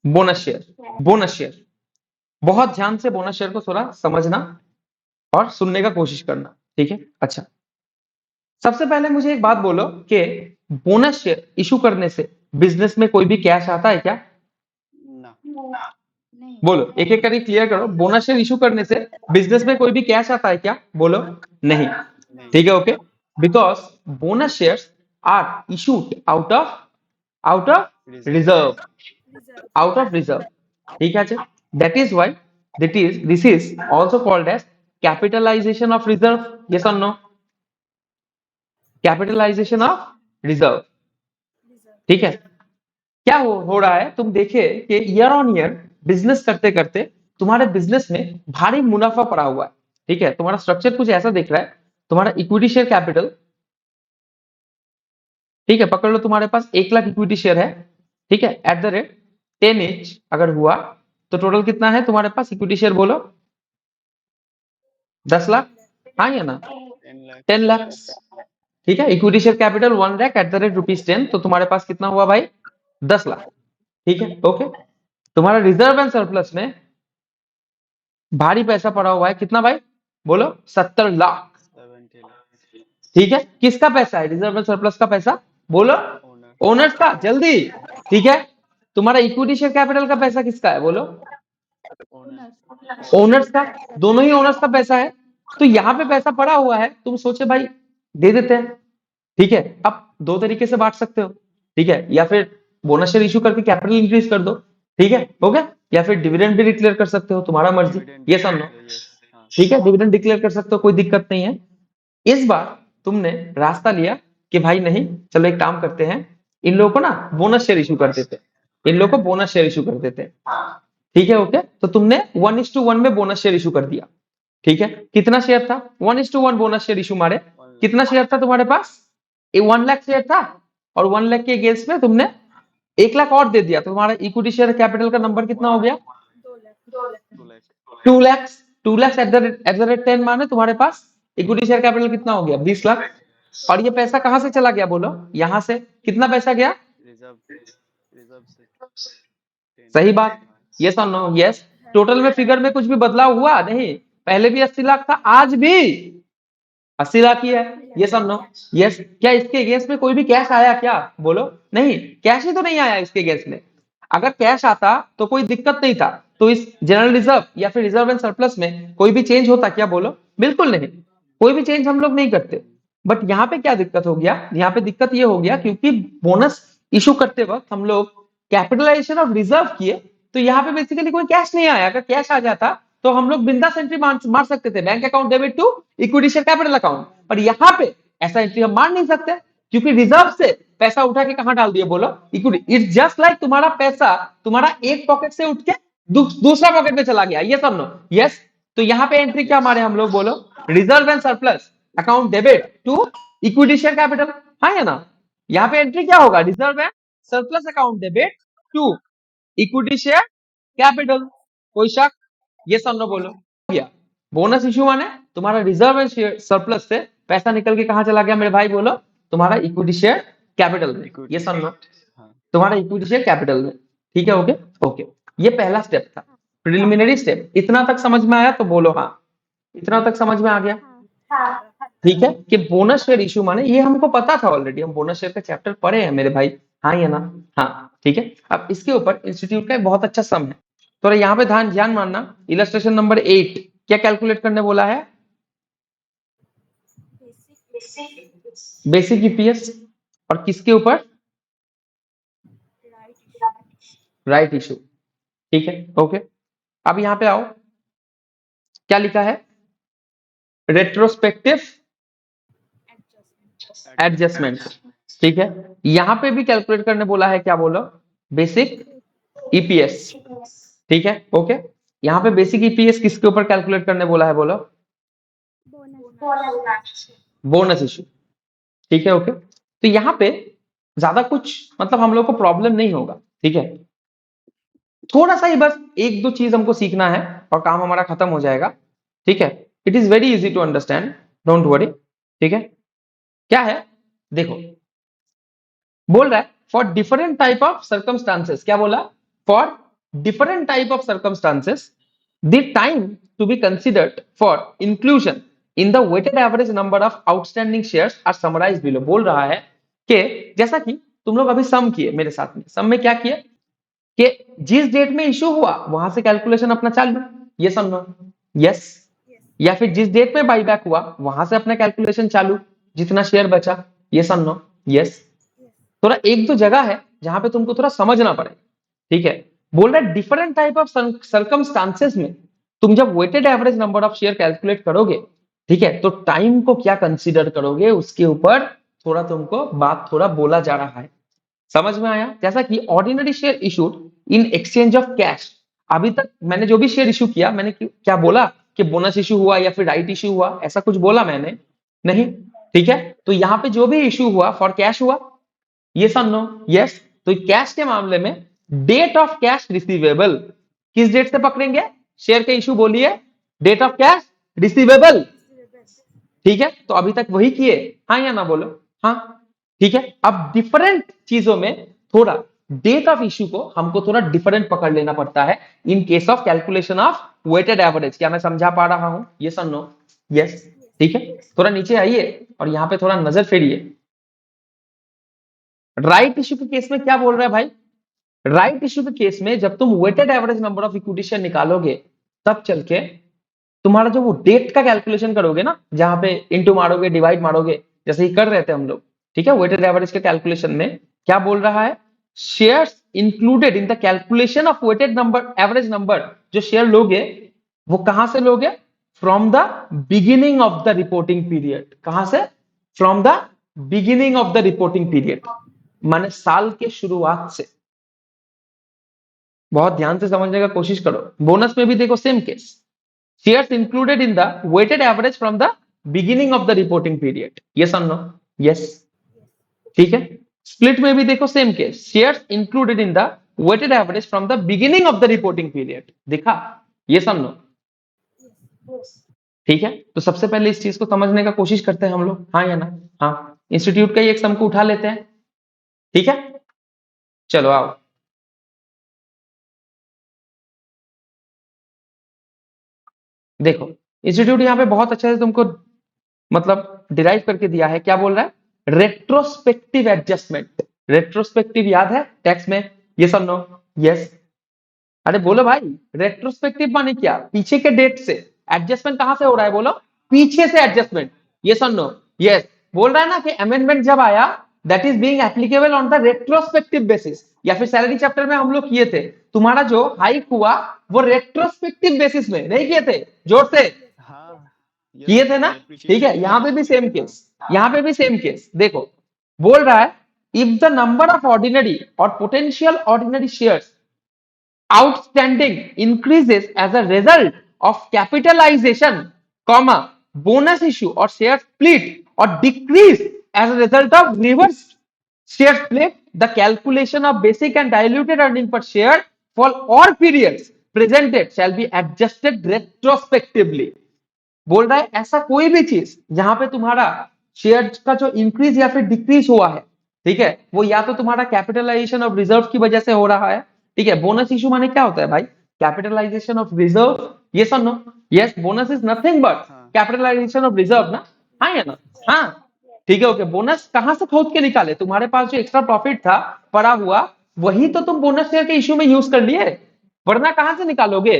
Bonus share. बोनस शेयर, बहुत ध्यान से बोनस शेयर को थोड़ा समझना और सुनने का कोशिश करना, ठीक है। अच्छा, सबसे पहले मुझे एक बात बोलो कि बोनस शेयर इशू करने से बिजनेस में कोई भी कैश आता है क्या? ना बोलो, एक एक करके क्लियर करो। बोनस शेयर इशू करने से बिजनेस में कोई भी कैश आता है क्या? बोलो। नहीं, नहीं ठीक है। Okay, because bonus shares are issued out of reserve, out of reserve, ठीक है। That is why this is also called as capitalisation of reserve. Yes और नो? कैपिटलाइजेशन ऑफ रिजर्व, ठीक है। क्या हो रहा है, तुम देखे कि ईयर ऑन ईयर बिजनेस करते करते तुम्हारे बिजनेस में भारी मुनाफा पड़ा हुआ है, ठीक है। तुम्हारा स्ट्रक्चर कुछ ऐसा दिख रहा है, तुम्हारा इक्विटी शेयर कैपिटल, ठीक है, पकड़ लो तुम्हारे पास 1 लाख इक्विटी शेयर है, ठीक है। एट द रेट 10 इंच अगर हुआ तो टोटल कितना है तुम्हारे पास इक्विटी शेयर? बोलो। 10 लाख, हाँ या ना? 10 लाख 10 लाख, ठीक है। Equity share capital 1 lakh at the rate ₹10, तो तुम्हारे पास कितना हुआ भाई? 10 लाख, ठीक है। ओके, तुम्हारा रिजर्व एंड सरप्लस में भारी पैसा पड़ा हुआ है, कितना भाई? बोलो। 70 लाख, 70 लाख ठीक है। किसका पैसा है? रिजर्व एंड सरप्लस का पैसा, बोलो। ओनर ओनर्स का, जल्दी, ठीक है। तुम्हारा इक्विटी शेयर कैपिटल का पैसा किसका है? बोलो। ओनर ओनर्स का, दोनों ही ओनर्स का पैसा है। तो यहाँ पे पैसा पड़ा हुआ है, तुम सोचे भाई दे देते हैं, ठीक है। अब दो तरीके से बांट सकते हो, ठीक है, या फिर बोनस शेयर इशू करके कैपिटल इंक्रीज कर दो, ठीक है, हो गया। या फिर डिविडेंड भी डिक्लेयर कर सकते हो, तुम्हारा मर्जी। डिविडेंड ये सब नो, यस हाँ ठीक है, डिविडेंड डिक्लेयर कर सकते हो, कोई दिक्कत नहीं है। इस बार तुमने रास्ता लिया कि भाई नहीं, चलो एक काम करते हैं, इन लोगों को ना बोनस शेयर इशू कर देते, इन लोगों को बोनस शेयर इशू कर देते, ठीक है। ओके, तो तुमने 1:1 में बोनस शेयर इशू कर दिया, ठीक है। कितना शेयर था? 1:1 बोनस शेयर इशू मारे। 1 लाख कितना शेयर था तुम्हारे पास? 1 लाख शेयर था, और 1 लाख के अगेंस्ट में तुमने 1 लाख और दे दिया, तो तुम्हारा इक्विटी शेयर कैपिटल का नंबर कितना हो गया? 2 lakh 2 lakh. 2 lakh at the rate 10 माने तुम्हारे पास इक्विटी शेयर कैपिटल कितना हो गया? 20 लाख। और ये पैसा कहां से चला गया? बोलो। यहां से कितना पैसा गया? रिजर्व रिजर्व से 10 सही बात, यस और नो? यस। टोटल में फिगर में कुछ भी बदलाव हुआ नहीं, पहले भी 80 लाख था, आज भी 80 लाख ही है। यस और नो? यस। क्या इसके अगेंस्ट में कोई भी कैश आया क्या? बोलो। नहीं, कैश ही तो नहीं आया इसके अगेंस्ट में। अगर कैश आता तो कोई दिक्कत नहीं था, तो इस जनरल रिजर्व या फिर रिजर्व एंड सरप्लस में कोई भी चेंज होता क्या? बोलो। बिल्कुल नहीं, कोई भी चेंज हम लोग नहीं करते। बट यहाँ पे क्या दिक्कत हो गया? यहाँ पे दिक्कत ये हो गया क्योंकि बोनस इशू करते वक्त हम लोग कैपिटलाइजेशन ऑफ रिजर्व किए, तो यहाँ पे बेसिकली कोई कैश नहीं आया। अगर कैश आ जाता तो हम लोग बिंदास एंट्री मार सकते थे, bank account debit to equity share capital account. पर यहाँ पे ऐसा एंट्री हम मार नहीं सकते, क्योंकि रिजर्व से पैसा उठा के कहां डाल दिया? बोलो। इक्विटी। इट्स जस्ट लाइक तुम्हारा पैसा तुम्हारा एक पॉकेट से उठ के दूसरा पॉकेट में चला गया। यस और नो? यस। तो यहाँ पे एंट्री क्या मारे हम लोग? बोलो। Reserve and surplus account debit to equity share capital, हाँ या ना? यहाँ पे एंट्री क्या होगा? Reserve and surplus account debit to equity share capital. कोई शक? ये सब नो बोलो। गया बोनस इश्यू माने तुम्हारा रिजर्व एंड सरप्लस से पैसा निकल के कहां चला गया मेरे भाई? बोलो। तुम्हारा इक्विटी शेयर कैपिटल में। ये सब नो, हाँ तुम्हारा इक्विटी शेयर कैपिटल में, ठीक है। ओके ओके, ये पहला स्टेप था। Preliminary step. इतना तक समझ में आया तो बोलो हाँ, इतना तक समझ में आ गया। हाँ ठीक है कि बोनस शेयर इशू माने ये हमको पता था ऑलरेडी, हम बोनस शेयर का चैप्टर पढ़े हैं मेरे भाई, हाँ या ना? हाँ ठीक है। अब इसके ऊपर इंस्टीट्यूट का एक बहुत अच्छा सम है, तो यहाँ पे ध्यान मानना। इलस्ट्रेशन नंबर 8 क्या कैलकुलेट करने बोला है? Basic EPS. और किसके ऊपर? Right issue. ठीक है ओके। अब यहाँ पे आओ, क्या लिखा है? Retrospective adjustment. ठीक है, यहां पे भी कैलकुलेट करने बोला है, क्या बोलो? Basic EPS. ठीक है ओके। यहाँ पे बेसिक ईपीएस किसके ऊपर कैलकुलेट करने बोला है बोलो? Bonus issue. ठीक है ओके। तो यहाँ पे ज्यादा कुछ मतलब हम लोग को प्रॉब्लम नहीं होगा। ठीक है, थोड़ा सा ही बस एक दो चीज हमको सीखना है और काम हमारा खत्म हो जाएगा। ठीक है, it is very easy to understand, don't worry. ठीक है, क्या है देखो, बोल रहा है for different type of circumstances. क्या बोला? For different type of circumstances the time to be considered for inclusion in the weighted average number of outstanding shares are summarised below. बोल रहा है कि जैसा कि तुम लोग अभी सम किए मेरे साथ में, सम में क्या किए कि जिस डेट में इशू हुआ वहां से कैलकुलेशन अपना चालू, ये समझो, यस। या फिर जिस डेट में बाईबैक हुआ वहां से अपना कैलकुलेशन चालू, जितना शेयर बचा, ये समझो, यस। थोड़ा एक दो जगह है जहां पे तुमको थोड़ा समझना पड़ेगा। ठीक है, बोल रहा है डिफरेंट टाइप ऑफ सर्कमस्टांसेस में तुम जब weighted average number of share calculate करोगे, ठीक है, तो टाइम को क्या कंसीडर करोगे उसके ऊपर थोड़ा तुमको बात थोड़ा बोला जा रहा है। समझ में आया? जैसा कि ordinary share issued in exchange of cash. अभी तक मैंने जो भी शेयर इशू किया, मैंने क्या बोला कि बोनस इशू हुआ या फिर राइट इशू हुआ, ऐसा कुछ बोला मैंने नहीं। ठीक है, तो यहाँ पे जो भी इशू हुआ फॉर कैश हुआ, ये सब नो, यस। तो कैश के मामले में डेट ऑफ कैश रिसीवेबल किस डेट से पकड़ेंगे? शेयर के इशू बोलिए, डेट ऑफ कैश रिसीवेबल। ठीक है, तो अभी तक वही किए, हाँ या ना बोलो? हाँ ठीक है। अब डिफरेंट चीजों में थोड़ा डेट ऑफ इशू को हमको थोड़ा डिफरेंट पकड़ लेना पड़ता है in case of calculation of weighted average. क्या मैं समझा पा रहा हूं? ये सन नो, यस। ठीक है, थोड़ा नीचे आइए और यहां पे थोड़ा नजर फेरिए। राइट इशू के केस में क्या बोल रहा है भाई? राइट इशू के केस में जब तुम weighted average number of equity share निकालोगे, तब चल के तुम्हारा जो वो डेट का कैलकुलेशन करोगे ना, जहां पे इंटू मारोगे, डिवाइड मारोगे, जैसे ही कर रहे थे हम लोग, ठीक है, वेटेड एवरेज के कैलकुलेशन में क्या बोल रहा है? Shares included in the calculation of weighted number average number, जो शेयर लोगे वो कहां से लोगे? From the beginning of the reporting period. कहां से? From the beginning of the reporting period, माने साल के शुरुआत से। बहुत ध्यान से समझने का कोशिश करो। बोनस में भी देखो same case, shares included in the weighted average from the beginning of the reporting period, yes or no? Yes। ठीक है, स्प्लिट में भी देखो same case, shares included in the weighted average from the beginning of the reporting period. देखा? yes or no? ठीक है, तो सबसे पहले इस चीज को समझने का कोशिश करते हैं हम लोग, हाँ या ना? हाँ, इंस्टीट्यूट का ही एक सम को उठा लेते हैं। ठीक है, चलो आओ। देखो, इंस्टीट्यूट यहाँ पे बहुत अच्छे से तुमको मतलब डिराइव करके दिया है। क्या बोल रहा है? Retrospective adjustment. रेट्रोस्पेक्टिव याद है टैक्स में? ये सब नो, यस। अरे बोलो भाई, रेट्रोस्पेक्टिव माने क्या? पीछे के डेट से एडजस्टमेंट कहां से हो रहा है बोलो? पीछे से एडजस्टमेंट, ये सब नो, यस। बोल रहा है ना कि अमेंडमेंट जब आया that is being applicable on the retrospective basis, या फिर सैलरी चैप्टर में हम लोग किए थे, तुम्हारा जो हाइक हुआ वो रेट्रोस्पेक्टिव बेसिस में नहीं किए थे? जोर से हाँ किए थे ना? ठीक है, यहां पे भी सेम केस, यहां पे भी सेम केस। देखो, बोल रहा है if the number of ordinary और potential ordinary shares outstanding increases as a result of capitalization, comma, bonus issue और शेयर स्प्लिट, और decrease as a result of reverse share split, the calculation of basic and diluted earning per share for all periods presented shall be adjusted retrospectively. बोल रहा है ऐसा कोई भी चीज जहां पे तुम्हारा शेयर का जो इंक्रीज या फिर डिक्रीज हुआ है, ठीक है, वो या तो तुम्हारा कैपिटलाइजेशन ऑफ रिजर्व की वजह से हो रहा है, ठीक है। बोनस इशू माने क्या होता है भाई? कैपिटलाइजेशन ऑफ रिजर्व, यस और no? Yes, bonus is nothing but हाँ कैपिटलाइजेशन ऑफ रिजर्व ना, हाँ या ना? हाँ, ठीक है, ओके। बोनस कहां से खोद के निकाले? तुम्हारे पास जो एक्स्ट्रा प्रॉफिट था पड़ा हुआ, वही तो तुम बोनस शेयर के इशू में यूज कर लिए, वरना कहां से निकालोगे?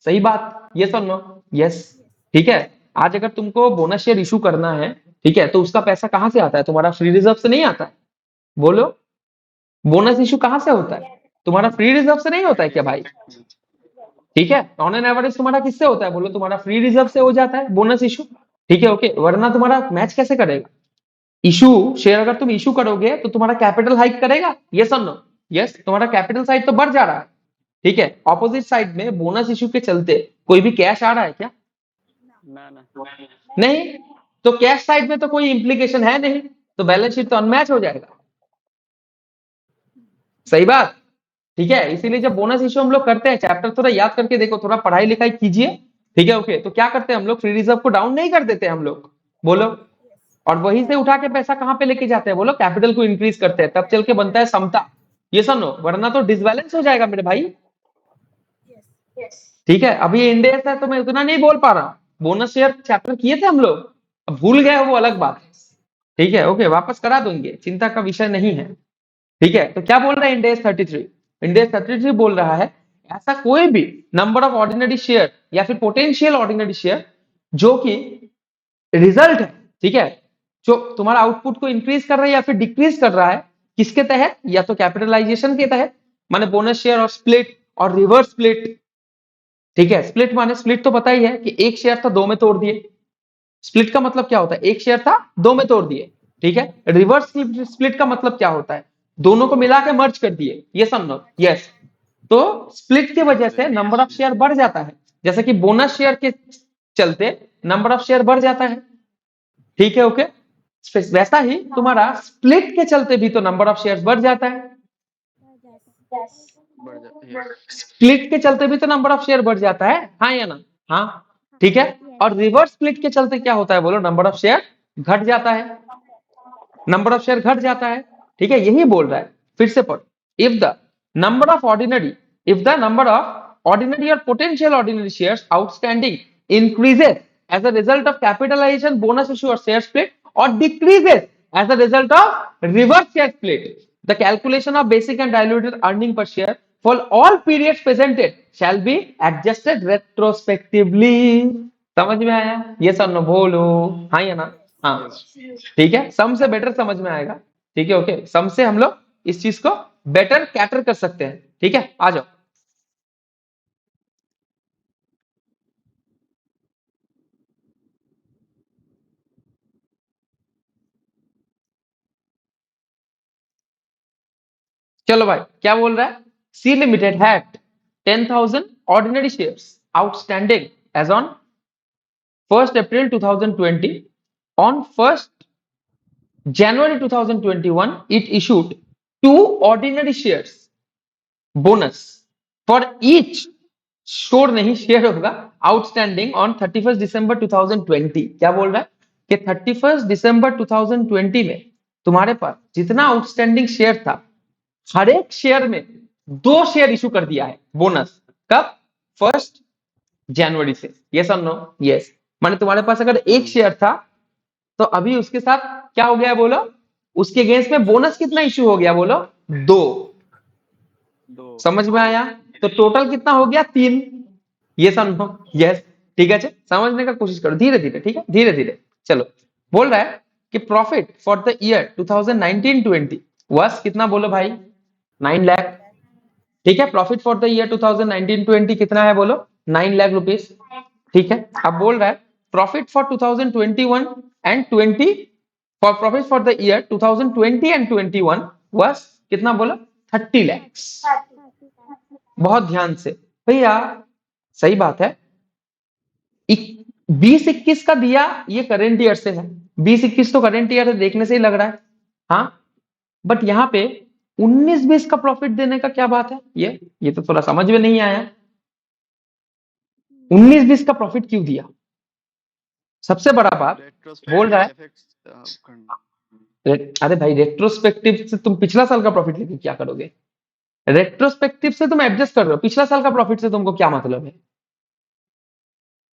सही बात, यस और नो? यस, ठीक है। आज अगर तुमको बोनस शेयर इशू करना है, ठीक है, तो उसका पैसा कहां से आता है? तुम्हारा फ्री रिजर्व से नहीं आता है? बोलो, बोनस इशू कहां से होता है? तुम्हारा फ्री रिजर्व से नहीं होता है क्या भाई? ठीक है, ऑन एन एवरेज तुम्हारा किससे होता है? बोलो, तुम्हारा फ्री रिजर्व से हो जाता है बोनस इशू, ठीक है, ओके। वरना तुम्हारा मैच कैसे करेगा? इशू शेयर अगर तुम इशू करोगे तो तुम्हारा कैपिटल हाइक करेगा, यस और नो? यस, तुम्हारा कैपिटल साइड तो बढ़ जा रहा है, ठीक है। ऑपोजिट साइड में बोनस इशू के चलते कोई भी कैश आ रहा है क्या? ना ना नहीं, तो कैश साइड में तो कोई इंप्लीकेशन है नहीं, तो बैलेंस शीट तो अनमैच हो जाएगा, सही बात, ठीक है। इसीलिए जब बोनस इशू हम लोग करते हैं, चैप्टर थोड़ा याद करके देखो, थोड़ा पढ़ाई लिखाई कीजिए, ठीक है, ओके। तो क्या करते हैं हम लोग? फ्री रिजर्व को डाउन नहीं कर देते हम लोग, बोलो, और वहीं से उठा के पैसा कहां पे लेके जाते हैं? बोलो, कैपिटल को इंक्रीज करते हैं, तब चल के बनता है समता, ये सुनो, वरना तो डिसबैलेंस हो जाएगा मेरे भाई, ठीक है। अभी इंडेक्स है तो मैं उतना नहीं बोल पा रहा, बोनस शेयर चैप्टर किए थे हम लोग, अब भूल गए हो वो अलग बात है, ठीक है, ओके, वापस करा दूंगे, चिंता का विषय नहीं है, ठीक है। तो क्या बोल रहा है इंडेक्स 33? इंडेक्स 33 बोल रहा है ऐसा कोई भी नंबर ऑफ ऑर्डिनरी शेयर या फिर पोटेंशियल ऑर्डिनरी शेयर जो कि रिजल्ट है, ठीक है, जो तुम्हारा आउटपुट को इंक्रीज कर रहा है या फिर डिक्रीज कर रहा है, किसके तहत? या तो कैपिटलाइजेशन के तहत, माने बोनस शेयर और स्प्लिट और रिवर्स स्प्लिट, ठीक है। स्प्लिट माने, स्प्लिट तो पता ही है कि एक शेयर था दो में तोड़ दिए, स्प्लिट का मतलब क्या होता है? एक शेयर था दो में तोड़ दिए, ठीक है। रिवर्स स्प्लिट का मतलब क्या होता है? दोनों को मिला के मर्ज कर दिए, ये समझो, यस। तो स्प्लिट की वजह से नंबर ऑफ शेयर बढ़ जाता है, जैसे कि बोनस शेयर के चलते नंबर ऑफ शेयर बढ़ जाता है, ठीक है, ओके। वैसा ही तुम्हारा स्प्लिट के चलते भी तो नंबर ऑफ शेयर बढ़ जाता है, बढ़ जाता यस स्प्लिट के चलते भी तो नंबर ऑफ शेयर बढ़ जाता है, हाँ या ना? हाँ, ठीक है। और रिवर्स स्प्लिट के चलते क्या होता है? बोलो, नंबर ऑफ शेयर घट जाता है, नंबर ऑफ शेयर घट जाता है, ठीक है, यही बोल रहा है। फिर से पढ़, if the number of ordinary, if the number of ordinary और potential ordinary shares outstanding increases as a result of capitalization, bonus issue or share split, or decreases as a result of reverse share split, the calculation of basic and diluted earning per share for all periods presented shall be adjusted retrospectively. समझ में आया? ये सब न बोलो, हाँ या ना? हाँ, यस ठीक है, सम से बेटर समझ में आएगा, ठीक है, ओके। सम से हम लोग इस चीज को बेटर कैटर कर सकते हैं, ठीक है, आ जाओ। चलो भाई, क्या बोल रहा है? C limited had 10,000 ordinary shares outstanding as on 1st April 2020. On 1st January 2021, it issued two ordinary shares bonus for each, sure नहीं, शेयर होगा, आउटस्टैंडिंग ऑन 31st December 2020। क्या बोल रहा है कि 31st December 2020 में तुम्हारे पास जितना आउटस्टैंडिंग शेयर था, हर एक शेयर में दो शेयर इशू कर दिया है बोनस। कब? 1st January से, यस और नो? यस, माने तुम्हारे पास अगर एक शेयर था तो अभी उसके साथ क्या हो गया बोलो? उसके अगेंस्ट में बोनस कितना इशू हो गया बोलो? दो। दो समझ में आया? तो टोटल कितना हो गया? तीन, ये समझो, यस, ठीक है। समझने का कोशिश करो धीरे धीरे, ठीक है, धीरे धीरे। चलो, बोल रहा है कि profit for the year 2019-20 was कितना बोलो भाई? 9 लाख, ठीक है। प्रॉफिट फॉर द ईयर 2019-20 कितना है बोलो? 9 लाख रुपीस, ठीक है। अब बोल रहा है profit for 2021 and 20, for profit for the year 2020 and 21 was कितना बोलो? 30 lakhs। बहुत ध्यान से भैया, सही बात है। 20-21 का दिया, ये करेंट ईयर से है, 20-21 तो करेंट ईयर है, देखने से ही लग रहा है, हाँ। बट यहाँ पे 19-20 का प्रॉफिट देने का क्या बात है? ये तो थोड़ा समझ में नहीं आया। 19-20 का प्रॉफिट क्यों दिया? सबसे बड़ा बात बोल रहा है, रेट्रोस्पेक्टिव अरे भाई, रेट्रोस्पेक्टिव से तुम पिछला साल का प्रॉफिट लेके क्या करोगे? रेट्रोस्पेक्टिव से तुम एडजस्ट कर रहे हो, पिछला साल का प्रॉफिट से तुमको क्या मतलब है?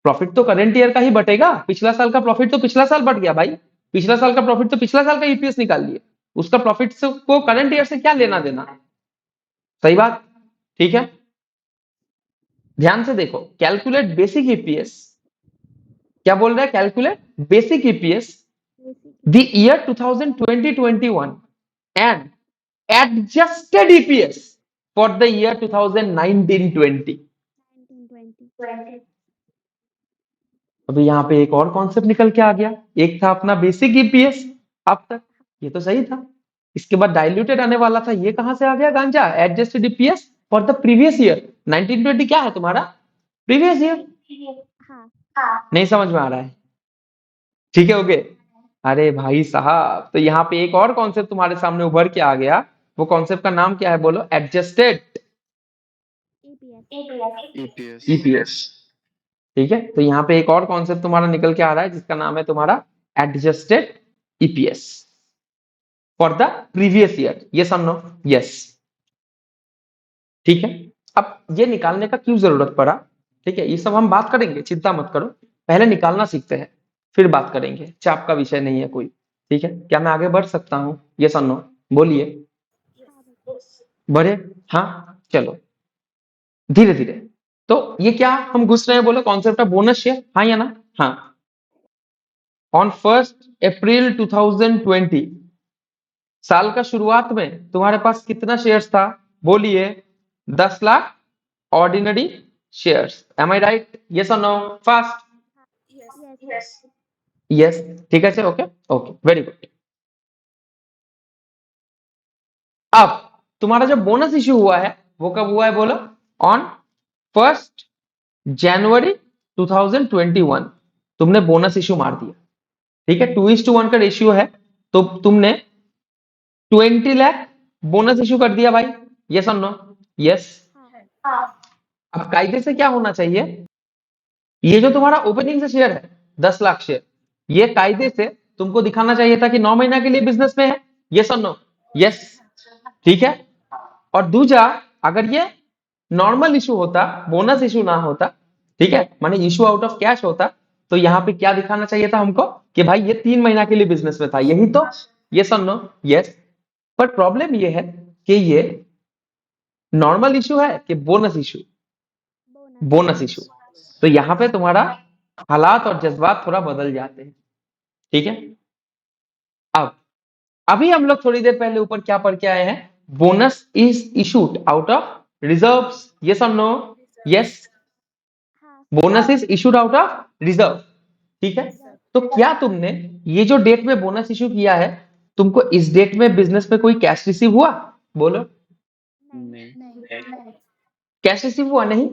प्रॉफिट तो करंट ईयर का ही बटेगा, पिछला साल का प्रॉफिट तो पिछला साल बट गया भाई, पिछला साल का प्रॉफिट तो पिछला साल का ईपीएस निकाल लिए, उसका प्रॉफिट से को करंट ईयर से क्या लेना देना? सही बात, ठीक है। ध्यान से देखो, कैलकुलेट बेसिक ईपीएस, क्या बोल रहा है? Calculate basic EPS the year 2020-21 and adjusted EPS for the year 2019-20। 1920 अभी यहाँ पे एक और कॉन्सेप्ट निकल के आ गया, एक था अपना बेसिक ईपीएस अब तक, ये तो सही था, इसके बाद डाइल्यूटेड आने वाला था, ये कहां से आ गया गांजा? Adjusted EPS for the previous year 1920 क्या है तुम्हारा? Previous year. हाँ नहीं समझ में आ रहा है? ठीक है, ओके। अरे भाई साहब, तो यहाँ पे एक और कॉन्सेप्ट तुम्हारे सामने उभर के आ गया, वो कॉन्सेप्ट का नाम क्या है बोलो? Adjusted EPS EPS EPS. ठीक है, तो यहाँ पे एक और कॉन्सेप्ट तुम्हारा निकल के आ रहा है जिसका नाम है तुम्हारा adjusted EPS for the previous year. Yes और नो? यस, ठीक है। अब ये निकालने का क्यों जरूरत पड़ा? ठीक है, ये सब हम बात करेंगे, चिंता मत करो, पहले निकालना सीखते हैं फिर बात करेंगे, चाप का विषय नहीं है कोई। ठीक है, क्या मैं आगे बढ़ सकता हूँ? यस और नो बोलिए। बढ़े? हाँ चलो, धीरे धीरे। तो ये क्या हम घुस रहे हैं बोलो? कॉन्सेप्ट ऑफ बोनस शेयर, हाँ या ना? हाँ। ऑन 1 अप्रैल 2020, साल का शुरुआत में तुम्हारे पास कितना शेयर्स था? बोलिए। 10 लाख ऑर्डिनरी शेयर्स। एम आई राइट? यस और नो? फास्ट। यस, ठीक है sir, okay okay, very good. अब तुम्हारा जो बोनस इश्यू हुआ है वो कब हुआ है बोलो? ऑन 1 जनवरी 2021 तुमने बोनस इश्यू मार दिया। ठीक है, 2:1 का रेशियो है, तो तुमने 20 लाख बोनस इश्यू कर दिया भाई। यस और नो? यस। अब कायदे से क्या होना चाहिए? ये जो तुम्हारा ओपनिंग से शेयर है 10 लाख शेयर, ये कायदे से तुमको दिखाना चाहिए था कि 9 महीना के लिए बिजनेस में है। यस और नो? यस, ठीक है। और दूसरा, अगर ये नॉर्मल इशू होता, बोनस इशू ना होता, ठीक है, माने इशू आउट ऑफ कैश होता, तो यहाँ पे क्या दिखाना चाहिए था हमको कि भाई ये 3 महीना के लिए बिजनेस में था, यही तो। यस और नो? यस। पर प्रॉब्लम ये है कि ये नॉर्मल इशू है कि बोनस इशू? Bonus issue. तो यहाँ पे तुम्हारा हालात और जज्बात थोड़ा बदल जाते हैं। ठीक है, अब अभी हम लोग थोड़ी देर पहले ऊपर क्या पढ़ के आए हैं? Bonus is issued out of reserves. Yes और no? Yes, bonus is issued out of reserve. ठीक है, तो क्या तुमने ये जो डेट में बोनस इशू किया है, तुमको इस डेट में बिजनेस में कोई कैश रिसीव हुआ? बोलो। नहीं कैश रिसीव हुआ नहीं।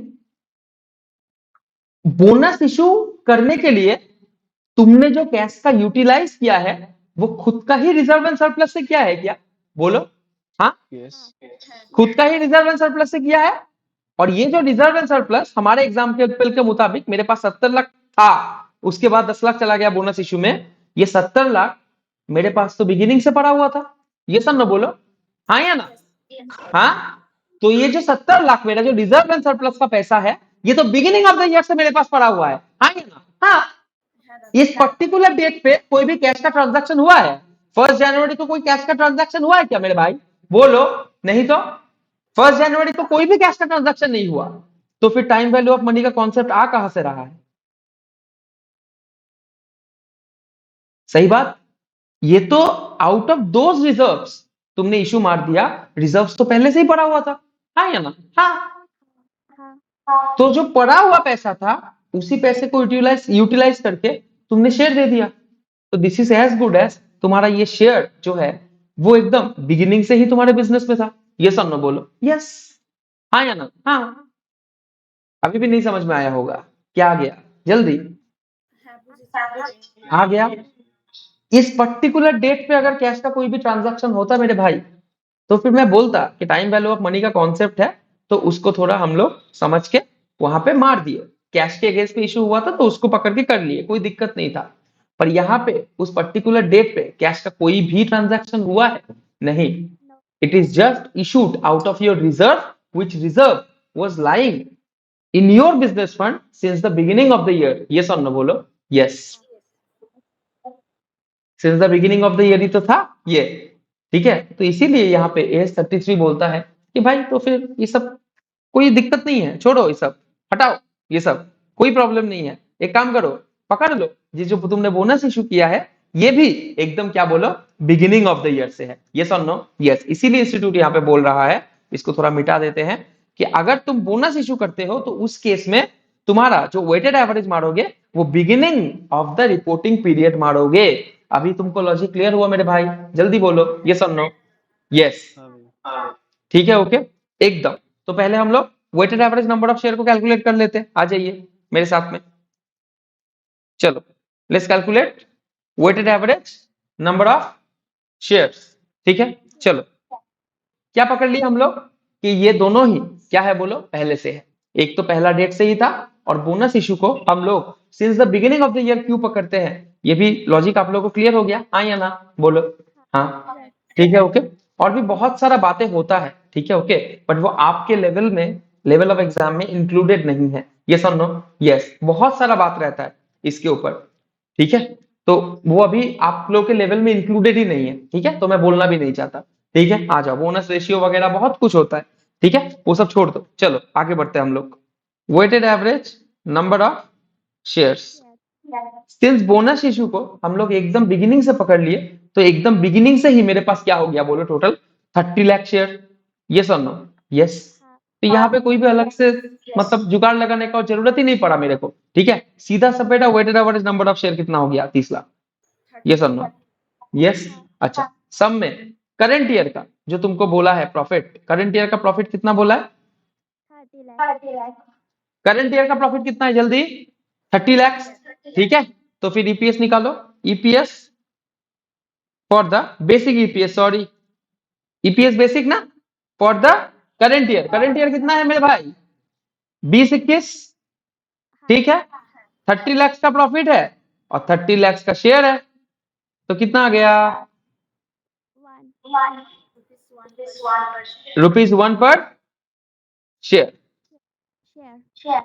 बोनस इशू करने के लिए तुमने जो कैश का यूटिलाइज किया है वो खुद का ही रिजर्व एंड सरप्लस से किया है क्या? बोलो। हाँ, यस खुद का ही रिजर्व एंड सरप्लस से किया है। और ये जो रिजर्व एंड सरप्लस हमारे एग्जाम्पल के मुताबिक मेरे पास 70 लाख था, उसके बाद 10 लाख चला गया बोनस इशू में, ये 70 लाख मेरे पास तो बिगिनिंग से पड़ा हुआ था। ये सब ना बोलो, हाँ या ना? हाँ, तो ये जो 70 लाख मेरा जो रिजर्व एंड सरप्लस का पैसा है, ये तो बिगिनिंग ऑफ द ईयर से मेरे पास पड़ा हुआ है, हाँ या ना? हाँ। इस पर्टिकुलर डेट पे कोई भी कैश का ट्रांजैक्शन हुआ है? 1 जनवरी को कोई कैश का ट्रांजैक्शन हुआ है क्या मेरे भाई? बोलो। नहीं तो 1 जनवरी को कोई भी कैश का ट्रांजैक्शन नहीं हुआ, तो फिर टाइम वैल्यू ऑफ मनी का कॉन्सेप्ट आ कहां से रहा है? सही बात, ये तो आउट ऑफ दोज रिजर्व्स तुमने इशू मार दिया, रिजर्व्स तो पहले से ही पड़ा हुआ था, हाँ या ना? हाँ। तो जो पड़ा हुआ पैसा था उसी पैसे को यूटिलाइज करके तुमने शेयर दे दिया, तो this is as good as तुम्हारा ये शेयर जो है वो एकदम बिगिनिंग से ही तुम्हारे बिजनेस में था। यस और नो बोलो। यस, हाँ या ना? हाँ। अभी भी नहीं समझ में आया होगा? क्या आ गया जल्दी? आ गया। इस पर्टिकुलर डेट पे अगर कैश का कोई भी ट्रांजैक्शन होता मेरे भाई, तो फिर मैं बोलता कि टाइम वैल्यू ऑफ मनी का कॉन्सेप्ट है, तो उसको थोड़ा हम लोग समझ के वहां पे मार दिए, कैश के अगेंस्ट पे इशू हुआ था तो उसको पकड़ के कर लिए, कोई दिक्कत नहीं था। पर यहाँ पे उस पर्टिकुलर डेट पे कैश का कोई भी ट्रांजैक्शन हुआ है? नहीं। It is just issued out of your reserve, which reserve was lying in your business fund since the beginning of the year. Yes or no बोलो? Yes. Since the beginning of the year ही तो था ये, ठीक है। तो इसीलिए यहाँ पे AS 33 बोलता है कि भाई तो फिर ये सब कोई दिक्कत नहीं है, छोड़ो ये सब, हटाओ ये सब, कोई प्रॉब्लम नहीं है। एक काम करो, पकड़ लो, ये जो तुमने बोनस इशू किया है ये भी एकदम क्या बोलो, बिगिनिंग ऑफ द ईयर से है। यस और नो? यस। इसीलिए इंस्टीट्यूट यहाँ पे बोल रहा है, इसको थोड़ा मिटा देते हैं, कि अगर तुम बोनस इशू करते हो तो उस केस में तुम्हारा जो वेटेड एवरेज मारोगे वो beginning of the reporting period मारोगे। अभी तुमको लॉजिक क्लियर हुआ मेरे भाई? जल्दी बोलो यस और नो? यस। हाँ भैया। ठीक है, ओके, एकदम। तो पहले हम लोग weighted average number of share को कैलकुलेट कर लेते हैं, आ जाइए मेरे साथ में। चलो, let's calculate weighted average number of shares. ठीक है, चलो, क्या पकड़ लिया हम लोग कि ये दोनों ही क्या है बोलो, पहले से है। एक तो पहला डेट से ही था, और बोनस इशू को हम लोग since the beginning of the year क्यों पकड़ते हैं, ये भी लॉजिक आप लोगों को क्लियर हो गया, हाँ या ना बोलो? हाँ, ठीक है, ओके। और भी बहुत सारा बातें होता है, ठीक है, ओके, बट वो आपके लेवल में, लेवल ऑफ एग्जाम में इंक्लूडेड नहीं है। यस और नो? यस, बहुत सारा बात रहता है इसके ऊपर, ठीक है। तो वो अभी आप लोग के लेवल में इंक्लूडेड ही नहीं है, ठीक है, तो मैं बोलना भी नहीं चाहता, ठीक है। आ जाओ, बोनस रेशियो वगैरह बहुत कुछ होता है, ठीक है, वो सब छोड़ दो। चलो आगे बढ़ते हैं हम लोग। Weighted average number of shares, since bonus issue को हम लोग एकदम बिगिनिंग से पकड़ लिए, तो एकदम बिगिनिंग से ही मेरे पास क्या हो गया बोलो, टोटल 30 लाख शेयर। यस और नो? यस। तो यहाँ पे कोई भी अलग से मतलब जुगाड़ लगाने का जरूरत ही नहीं पड़ा मेरे को, ठीक है, सीधा सब बेटा weighted average number of share कितना हो गया, 30 लाख। यस और नो? यस। अच्छा, सब में करंट ईयर का जो तुमको बोला है प्रॉफिट, करंट ईयर का प्रॉफिट कितना बोला है? 30 लाख। करंट ईयर का प्रॉफिट कितना है जल्दी? 30 लाख, ठीक है। तो फिर ईपीएस निकालो, EPS for the basic EPS, sorry, EPS basic ना, for the current year. Current year कितना है मेरे भाई? 20-21, ठीक है। 30 लाख का प्रॉफिट है और 30 लाख का शेयर है, तो कितना आ गया? 1 ₹1 पर शेयर, शेयर।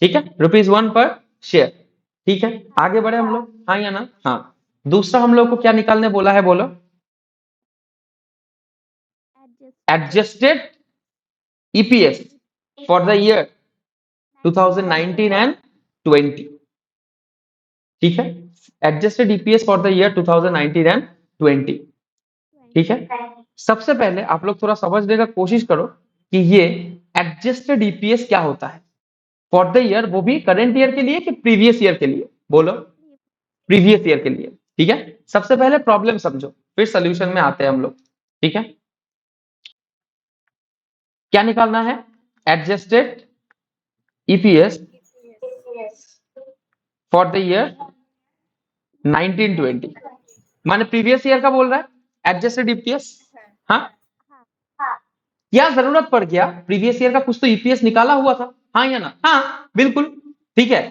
ठीक है, ₹1 पर शेयर, ठीक है। आगे बढ़े हम लोग, हाँ या ना? हाँ। दूसरा हम लोग को क्या निकालने बोला है बोलो? Adjusted EPS for the year 2019 and 20, ठीक है, adjusted EPS for the year 2019 and 20, ठीक है। सबसे पहले आप लोग थोड़ा समझने का कोशिश करो कि ये एडजस्टेड ईपीएस क्या होता है फॉर द ईयर, वो भी करंट ईयर के लिए कि प्रीवियस ईयर के लिए बोलो? प्रीवियस ईयर के लिए, ठीक है। सबसे पहले प्रॉब्लम समझो, फिर सोल्यूशन में आते हैं हम लोग, ठीक है। क्या निकालना है? Adjusted EPS for the year 1920, माने प्रीवियस ईयर का बोल रहा है एडजस्टेड ईपीएस। हाँ, क्या जरूरत पड़ गया, प्रीवियस ईयर का कुछ तो ईपीएस निकाला हुआ था, हाँ या ना? हाँ, बिल्कुल, ठीक है।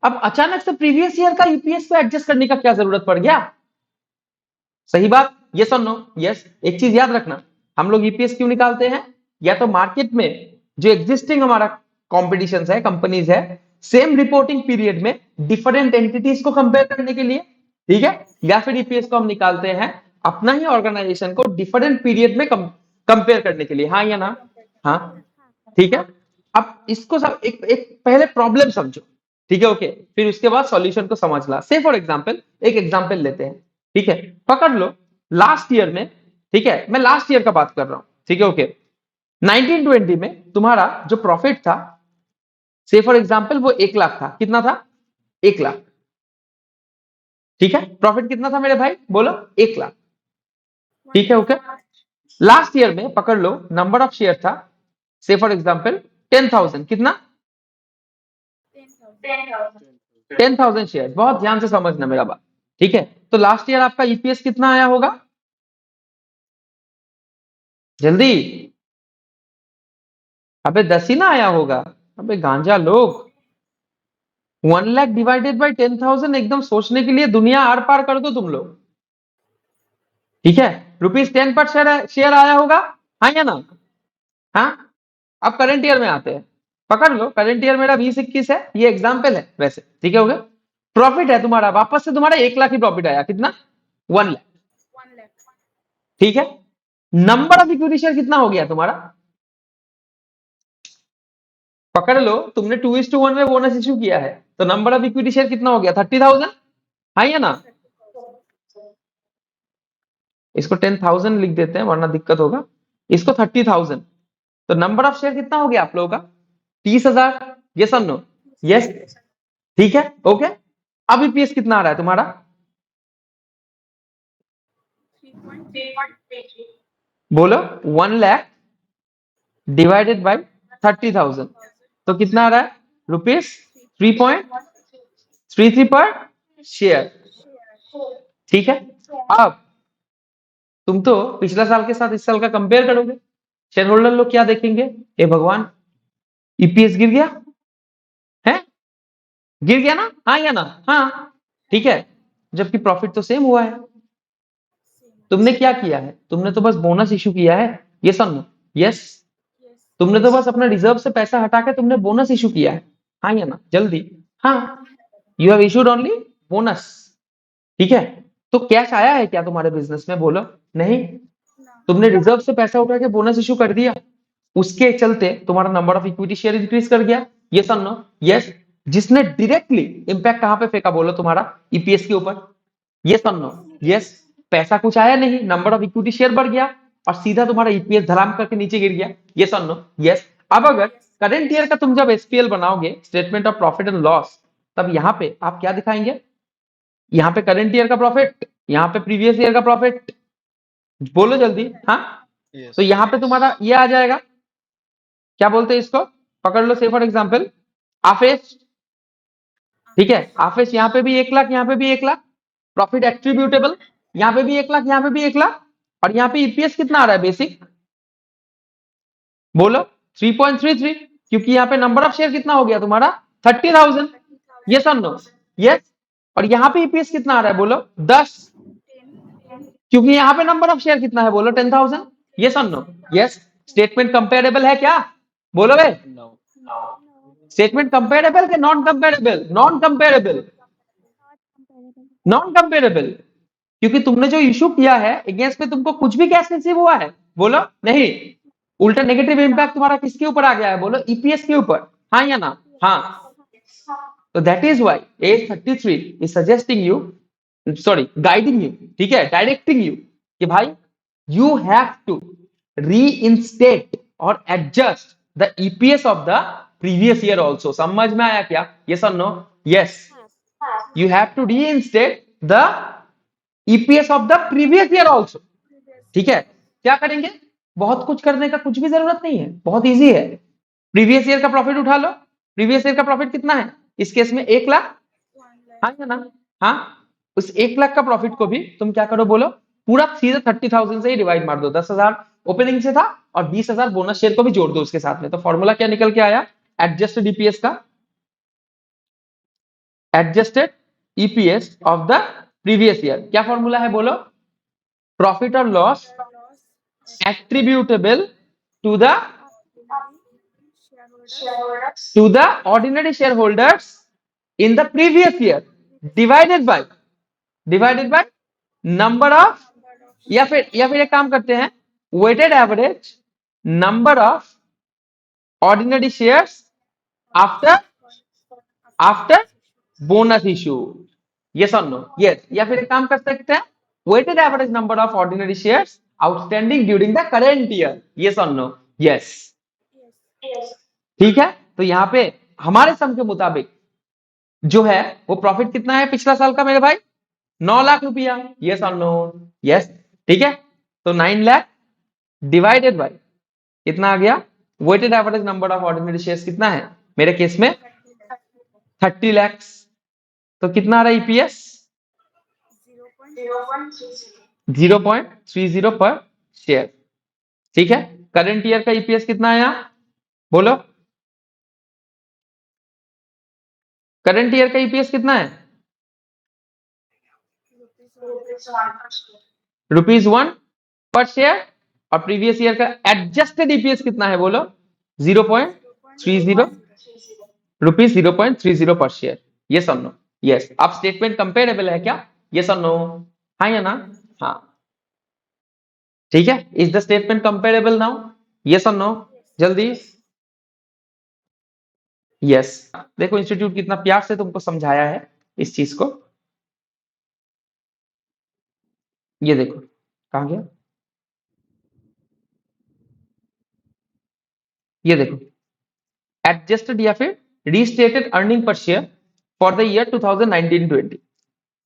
अब अचानक से प्रीवियस ईयर का ईपीएस को एडजस्ट करने का क्या जरूरत पड़ गया? सही बात, यस और नो? यस। एक चीज याद रखना, हम लोग ईपीएस क्यों निकालते हैं, या तो मार्केट में जो एग्जिस्टिंग हमारा कॉम्पिटिशन है, कंपनीज है, सेम रिपोर्टिंग पीरियड में डिफरेंट एंटिटीज को कंपेयर करने के लिए, ठीक है, या फिर ईपीएस को हम निकालते हैं अपना ही ऑर्गेनाइजेशन को डिफरेंट पीरियड में कंपेयर करने के लिए, हाँ या ना? हाँ, ठीक है। अब इसको सब एक पहले प्रॉब्लम समझो, ठीक है, ओके, फिर उसके बाद सॉल्यूशन को समझना। से फॉर एग्जांपल एक एग्जांपल लेते हैं, ठीक है, पकड़ लो लास्ट ईयर में, ठीक है, मैं लास्ट ईयर का बात कर रहा हूं, ठीक है, ओके, 1920 में तुम्हारा जो प्रॉफिट था, से फॉर एग्जांपल वो 1 लाख था, कितना था? 1 लाख, ठीक है। प्रॉफिट कितना था मेरे भाई बोलो? 1 लाख, ठीक है, ओके। लास्ट ईयर में पकड़ लो नंबर ऑफ शेयर था, से फॉर एग्जांपल 10,000, कितना? 10,000 शेयर। बहुत ध्यान से समझना मेरा बात, ठीक है। तो लास्ट ईयर आपका ईपीएस कितना आया होगा जल्दी? अबे 10 ही ना आया होगा, अबे गांजा लोग। 1 लाख डिवाइडेड बाई 10,000, एकदम सोचने के लिए दुनिया आर पार कर दो तुम लोग, ठीक है। ₹10 पर शेयर आया होगा, हाँ या ना? हाँ, अब करंट ईयर में आते हैं। पकड़ लो, करंट ईयर मेरा 20-21 है, ये एग्जाम्पल है वैसे, ठीक है हो गया। प्रॉफिट है तुम्हारा, वापस से तुम्हारा 1 लाख ही प्रॉफिट आया, कितना? 1 लाख, ठीक है। नंबर ऑफ इक्विटी शेयर कितना हो गया तुम्हारा? पकड़ लो, तुमने 2:1 में बोनस इश्यू किया है, तो नंबर ऑफ इक्विटी शेयर कितना हो गया? 30,000, हाँ या ना? इसको 10,000 लिख देते हैं वरना दिक्कत होगा, इसको 30,000, तो नंबर ऑफ शेयर कितना हो गया आप लोगों का? 30,000, यस और नो? यस, ठीक है, ओके। अब ईपीएस कितना आ रहा है तुम्हारा? बोलो, 1 लाख डिवाइडेड बाई 30,000, तो कितना आ रहा है? ₹3.33 पर शेयर, ठीक है। अब तुम तो पिछला साल के साथ इस साल का कंपेयर करोगे, शेयर होल्डर लोग क्या देखेंगे? ए भगवान, ईपीएस गिर गया है, गिर गया ना, हाँ या ना? हाँ, ठीक है, जबकि प्रॉफिट तो सेम हुआ है। तुमने क्या किया है? तुमने तो बस बोनस इशू किया है, ये नो? यस, तुमने तो बस अपना रिजर्व से पैसा हटा के तुमने बोनस इशू किया है, हाँ या ना? जल्दी, हाँ, you have issued only bonus, ठीक है। तो कैश आया है क्या तुम्हारे बिजनेस में? बोलो, नहीं, तुमने रिजर्व से पैसा उठा के बोनस इशू कर दिया, उसके चलते तुम्हारा number of equity share increase कर गया, ये नो? यस, जिसने डायरेक्टली इंपैक्ट कहां पे फेंका? बोलो, तुम्हारा ईपीएस के ऊपर, ये नो? यस, पैसा कुछ आया नहीं, नंबर ऑफ इक्विटी शेयर बढ़ गया और सीधा तुम्हारा ईपीएस धड़ाम करके नीचे गिर गया, ये नो? यस। अब अगर करंट ईयर का तुम जब एसपीएल बनाओगे, statement of profit and loss, तब यहां पे आप क्या दिखाएंगे? यहाँ पे करंट ईयर का प्रॉफिट, यहाँ पे प्रीवियस ईयर का प्रॉफिट, बोलो जल्दी, हाँ। तो यहाँ पे तुम्हारा ये आ जाएगा, क्या बोलते हैं इसको? पकड़ लो, से फॉर एग्जाम्पल आफेस, ठीक है, आफेस यहाँ पे भी 1 लाख, यहाँ पे भी 1 लाख, प्रॉफिट एट्रीब्यूटेबल यहाँ पे भी 1 लाख, यहाँ पे भी 1 लाख, और यहाँ पे ईपीएस कितना आ रहा है बेसिक? बोलो, 3.33, क्योंकि यहाँ पे नंबर ऑफ शेयर कितना हो गया तुम्हारा? 30,000, यस और नो? यस, और यहाँ पे ईपीएस कितना आ रहा है? बोलो, 10, क्योंकि यहाँ पे नंबर ऑफ शेयर कितना है? बोलो, 10,000, यस और नो? यस। स्टेटमेंट कंपेरेबल है क्या? बोलो भाई, स्टेटमेंट कंपेरेबल के non comparable? Non comparable, non comparable, क्योंकि तुमने जो इशू किया है अगेंस्ट में तुमको कुछ भी कैश रिसीव हुआ है? बोलो, नहीं, उल्टा नेगेटिव इंपैक्ट तुम्हारा किसके ऊपर आ गया है? बोलो, ईपीएस के ऊपर, हाँ या ना? हाँ, तो that is why A33 is suggesting you, sorry guiding you, ठीक है, डायरेक्टिंग यू कि भाई यू हैव टू रीइंस्टेट और adjust the EPS of the previous year also. समझ में आया क्या? यस और no? Yes, you have to reinstate the EPS of the previous year also, ठीक है। क्या करेंगे? बहुत कुछ करने का कुछ भी जरूरत नहीं है, बहुत इजी है। प्रीवियस ईयर का प्रॉफिट उठा लो, प्रीवियस ईयर का प्रॉफिट कितना है इस केस में? 1 लाख, हाँ या ना? हाँ, उस 1 लाख का प्रॉफिट को भी तुम क्या करो? बोलो, पूरा सीधे 30,000 से ही डिवाइड मार दो, 10,000 ओपनिंग से था और 20,000 बोनस शेयर को भी जोड़ दो उसके साथ में, तो फॉर्मूला क्या निकल के आया एडजस्टेड ईपीएस का? Adjusted EPS of the previous year, क्या फॉर्मूला है? बोलो, प्रॉफिट और loss attributable to the ordinary share holders in the previous year divided by number of, या फिर एक काम करते हैं, weighted average number of ordinary shares after bonus issue, yes और नो? यस, या फिर एक काम कर सकते हैं, weighted average number of ordinary shares outstanding during the current year, yes और नो? यस, ठीक है। तो यहाँ पे हमारे सम के मुताबिक जो है वो प्रॉफिट कितना है पिछला साल का मेरे भाई? 9 लाख रुपया, यस और नो? यस, ठीक है। तो 9 लाख डिवाइडेड बाय कितना आ गया? Weighted average number of ordinary shares कितना है मेरे केस में? 30 लाख, तो कितना आ रहा है ईपीएस? 0.30 पर शेयर, ठीक है। करंट ईयर का ईपीएस कितना आया? बोलो, करंट ईयर का ईपीएस कितना है? ₹1 पर शेयर और प्रीवियस ईयर का एडजस्टेड ईपीएस कितना है बोलो 0.30 रुपीज 0.30 पर शेयर। यस और नो? यस। अब स्टेटमेंट कंपेरेबल है क्या? यस और नो? हाँ या ना? हाँ ठीक है। Is the statement comparable now? Yes और नो? जल्दी। यस। देखो इंस्टीट्यूट कितना प्यार से तुमको समझाया है इस चीज को। ये देखो कहां गया, ये देखो एडजस्टेड या फिर restated earning per share for the year 2019-20।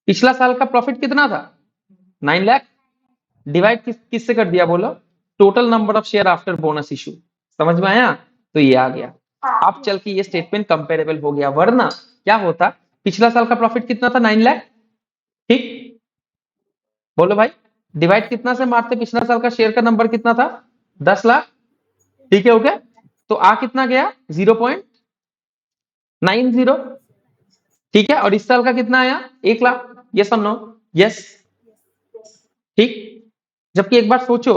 पिछला साल का प्रॉफिट कितना था? 9 लाख। डिवाइड किससे कर दिया बोलो? Total number of share after bonus issue. समझ में आया? तो ये आ गया। अब चल के ये स्टेटमेंट कंपेरेबल हो गया, वरना क्या होता? पिछला साल का प्रॉफिट कितना था? 9 लाख। ठीक, बोलो भाई डिवाइड कितना से मारते? पिछला साल का शेयर का नंबर कितना था? 10 लाख। ठीक है, ओके। तो आ कितना गया? 0.90। ठीक है, और इस साल का कितना आया? 1 लाख। यस और नो? यस। ठीक। जबकि एक बार सोचो,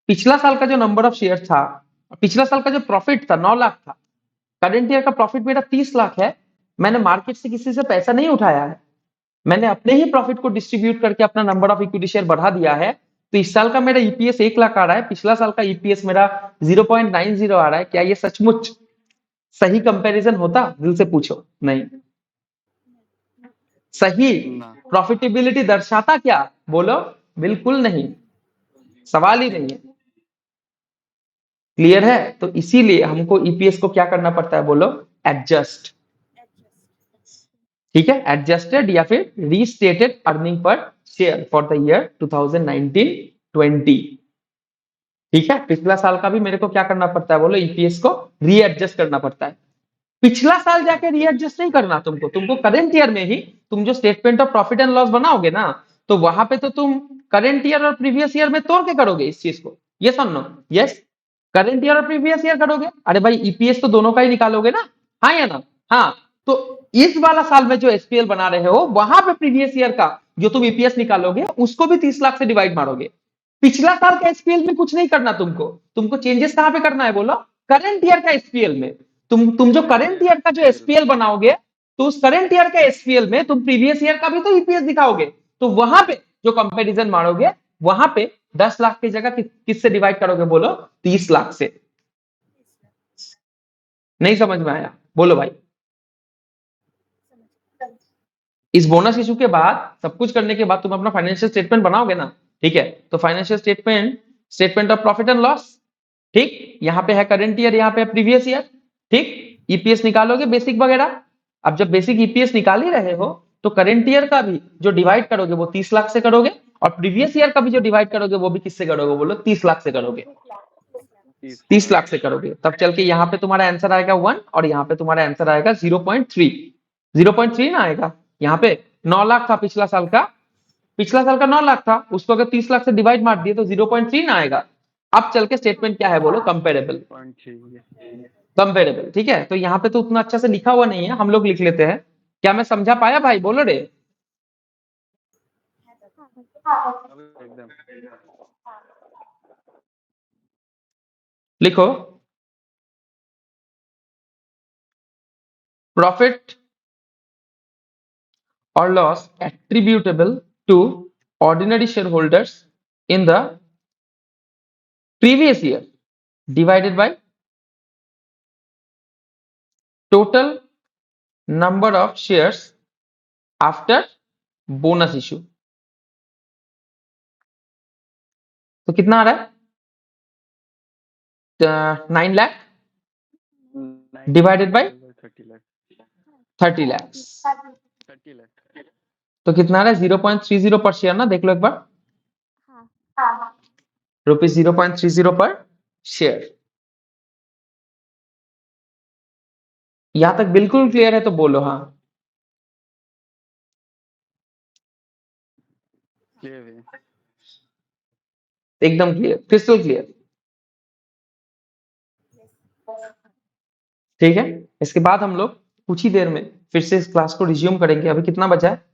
पिछला साल का जो नंबर ऑफ शेयर था, पिछला साल का जो प्रॉफिट था 9 लाख था, करंट ईयर का प्रॉफिट मेरा 30 लाख है। मैंने मार्केट से किसी से पैसा नहीं उठाया है, मैंने अपने ही प्रॉफिट को डिस्ट्रीब्यूट करके अपना नंबर ऑफ इक्विटी शेयर बढ़ा दिया है। तो इस साल का मेरा ईपीएस 1 लाख आ रहा है, पिछला साल का ईपीएस मेरा 0.90 आ रहा है। क्या ये सचमुच सही कंपैरिजन होता? दिल से पूछो। नहीं। सही ना। प्रॉफिटेबिलिटी दर्शाता क्या? बोलो। बिल्कुल नहीं, सवाल ही नहीं है। क्लियर है? तो इसीलिए हमको ईपीएस को क्या करना पड़ता है बोलो? एडजस्ट। ठीक है, एडजस्टेड या फिर restated earning per share for the year 2019-20। ठीक है, पिछला साल का भी मेरे को क्या करना पड़ता है बोलो? ईपीएस को रीएडजस्ट करना पड़ता है। पिछला साल जाके रीएडजस्ट नहीं करना तुमको, तुमको करंट ईयर में ही तुम जो statement of profit and loss बनाओगे ना, तो वहां पे तो तुम करंट ईयर और प्रीवियस ईयर में तोड़ के करोगे इस चीज को। यस और नो? यस। करंट ईयर और प्रीवियस ईयर करोगे। अरे भाई ईपीएस तो दोनों का ही निकालोगे ना? हाँ या ना? हाँ। तो इस वाला साल में जो एसपीएल बना रहे हो, वहां पे प्रीवियस ईयर का जो तुम ईपीएस निकालोगे उसको भी 30 लाख से डिवाइड मारोगे। पिछला साल का एसपीएल में कुछ नहीं करना तुमको। तुमको चेंजेस कहां पे करना है बोलो? करंट ईयर का एसपीएल में। तुम जो करंट ईयर का जो एसपीएल बनाओगे, तो उस करंट ईयर का एसपीएल में तुम प्रीवियस ईयर का भी तो ईपीएस दिखाओगे। तो वहां पे जो कंपैरिजन मारोगे, वहां पे 10 लाख की जगह किससे डिवाइड करोगे बोलो? 30 लाख से। नहीं समझ में आया? बोलो भाई। इस बोनस इशू के बाद, सब कुछ करने के बाद तुम अपना फाइनेंशियल स्टेटमेंट बनाओगे ना? ठीक है, तो financial statement, statement of profit and loss. ठीक, यहाँ पे है करंट ईयर, यहाँ पे है प्रीवियस ईयर। ठीक, ईपीएस निकालोगे बेसिक वगैरह। अब जब बेसिक ईपीएस निकाल ही रहे हो, तो करंट ईयर का भी जो डिवाइड करोगे वो 30 लाख से करोगे, और प्रीवियस ईयर का भी जो डिवाइड करोगे वो भी किससे करोगे बोलो? 30 लाख से करोगे। 30 लाख से करोगे, तब चल के यहाँ पे तुम्हारा आंसर आएगा 1, और यहाँ पे तुम्हारा आंसर आएगा 0.3। 0.3 ना आएगा? यहाँ पे 9 लाख था पिछला साल का, पिछला साल का 9 लाख था, उसको अगर 30 लाख से डिवाइड मार दिए तो 0.3 ना आएगा। अब चल के स्टेटमेंट क्या है बोलो? कंपेरेबल। कंपेरेबल। ठीक है, तो यहाँ पे तो उतना अच्छा से लिखा हुआ नहीं है, हम लोग लिख लेते हैं। क्या मैं समझा पाया भाई? बोलो रे। एकदम। लिखो, प्रॉफिट और loss attributable to ordinary shareholders in the previous year divided by total number of shares after bonus issue। तो कितना आ रहा है? 9 लाख डिवाइडेड बाय 30 लाख। 30 लाख। तो कितना आ रहा है? 0.30 पर शेयर ना? देख लो एक बार। हाँ रुपीज 0.30 पर शेयर। यहां तक बिल्कुल क्लियर है तो बोलो हाँ। क्लियर है। एकदम क्लियर, क्रिस्टल क्लियर। ठीक है, इसके बाद हम लोग कुछ ही देर में फिर से इस क्लास को रिज्यूम करेंगे। अभी कितना बचा है?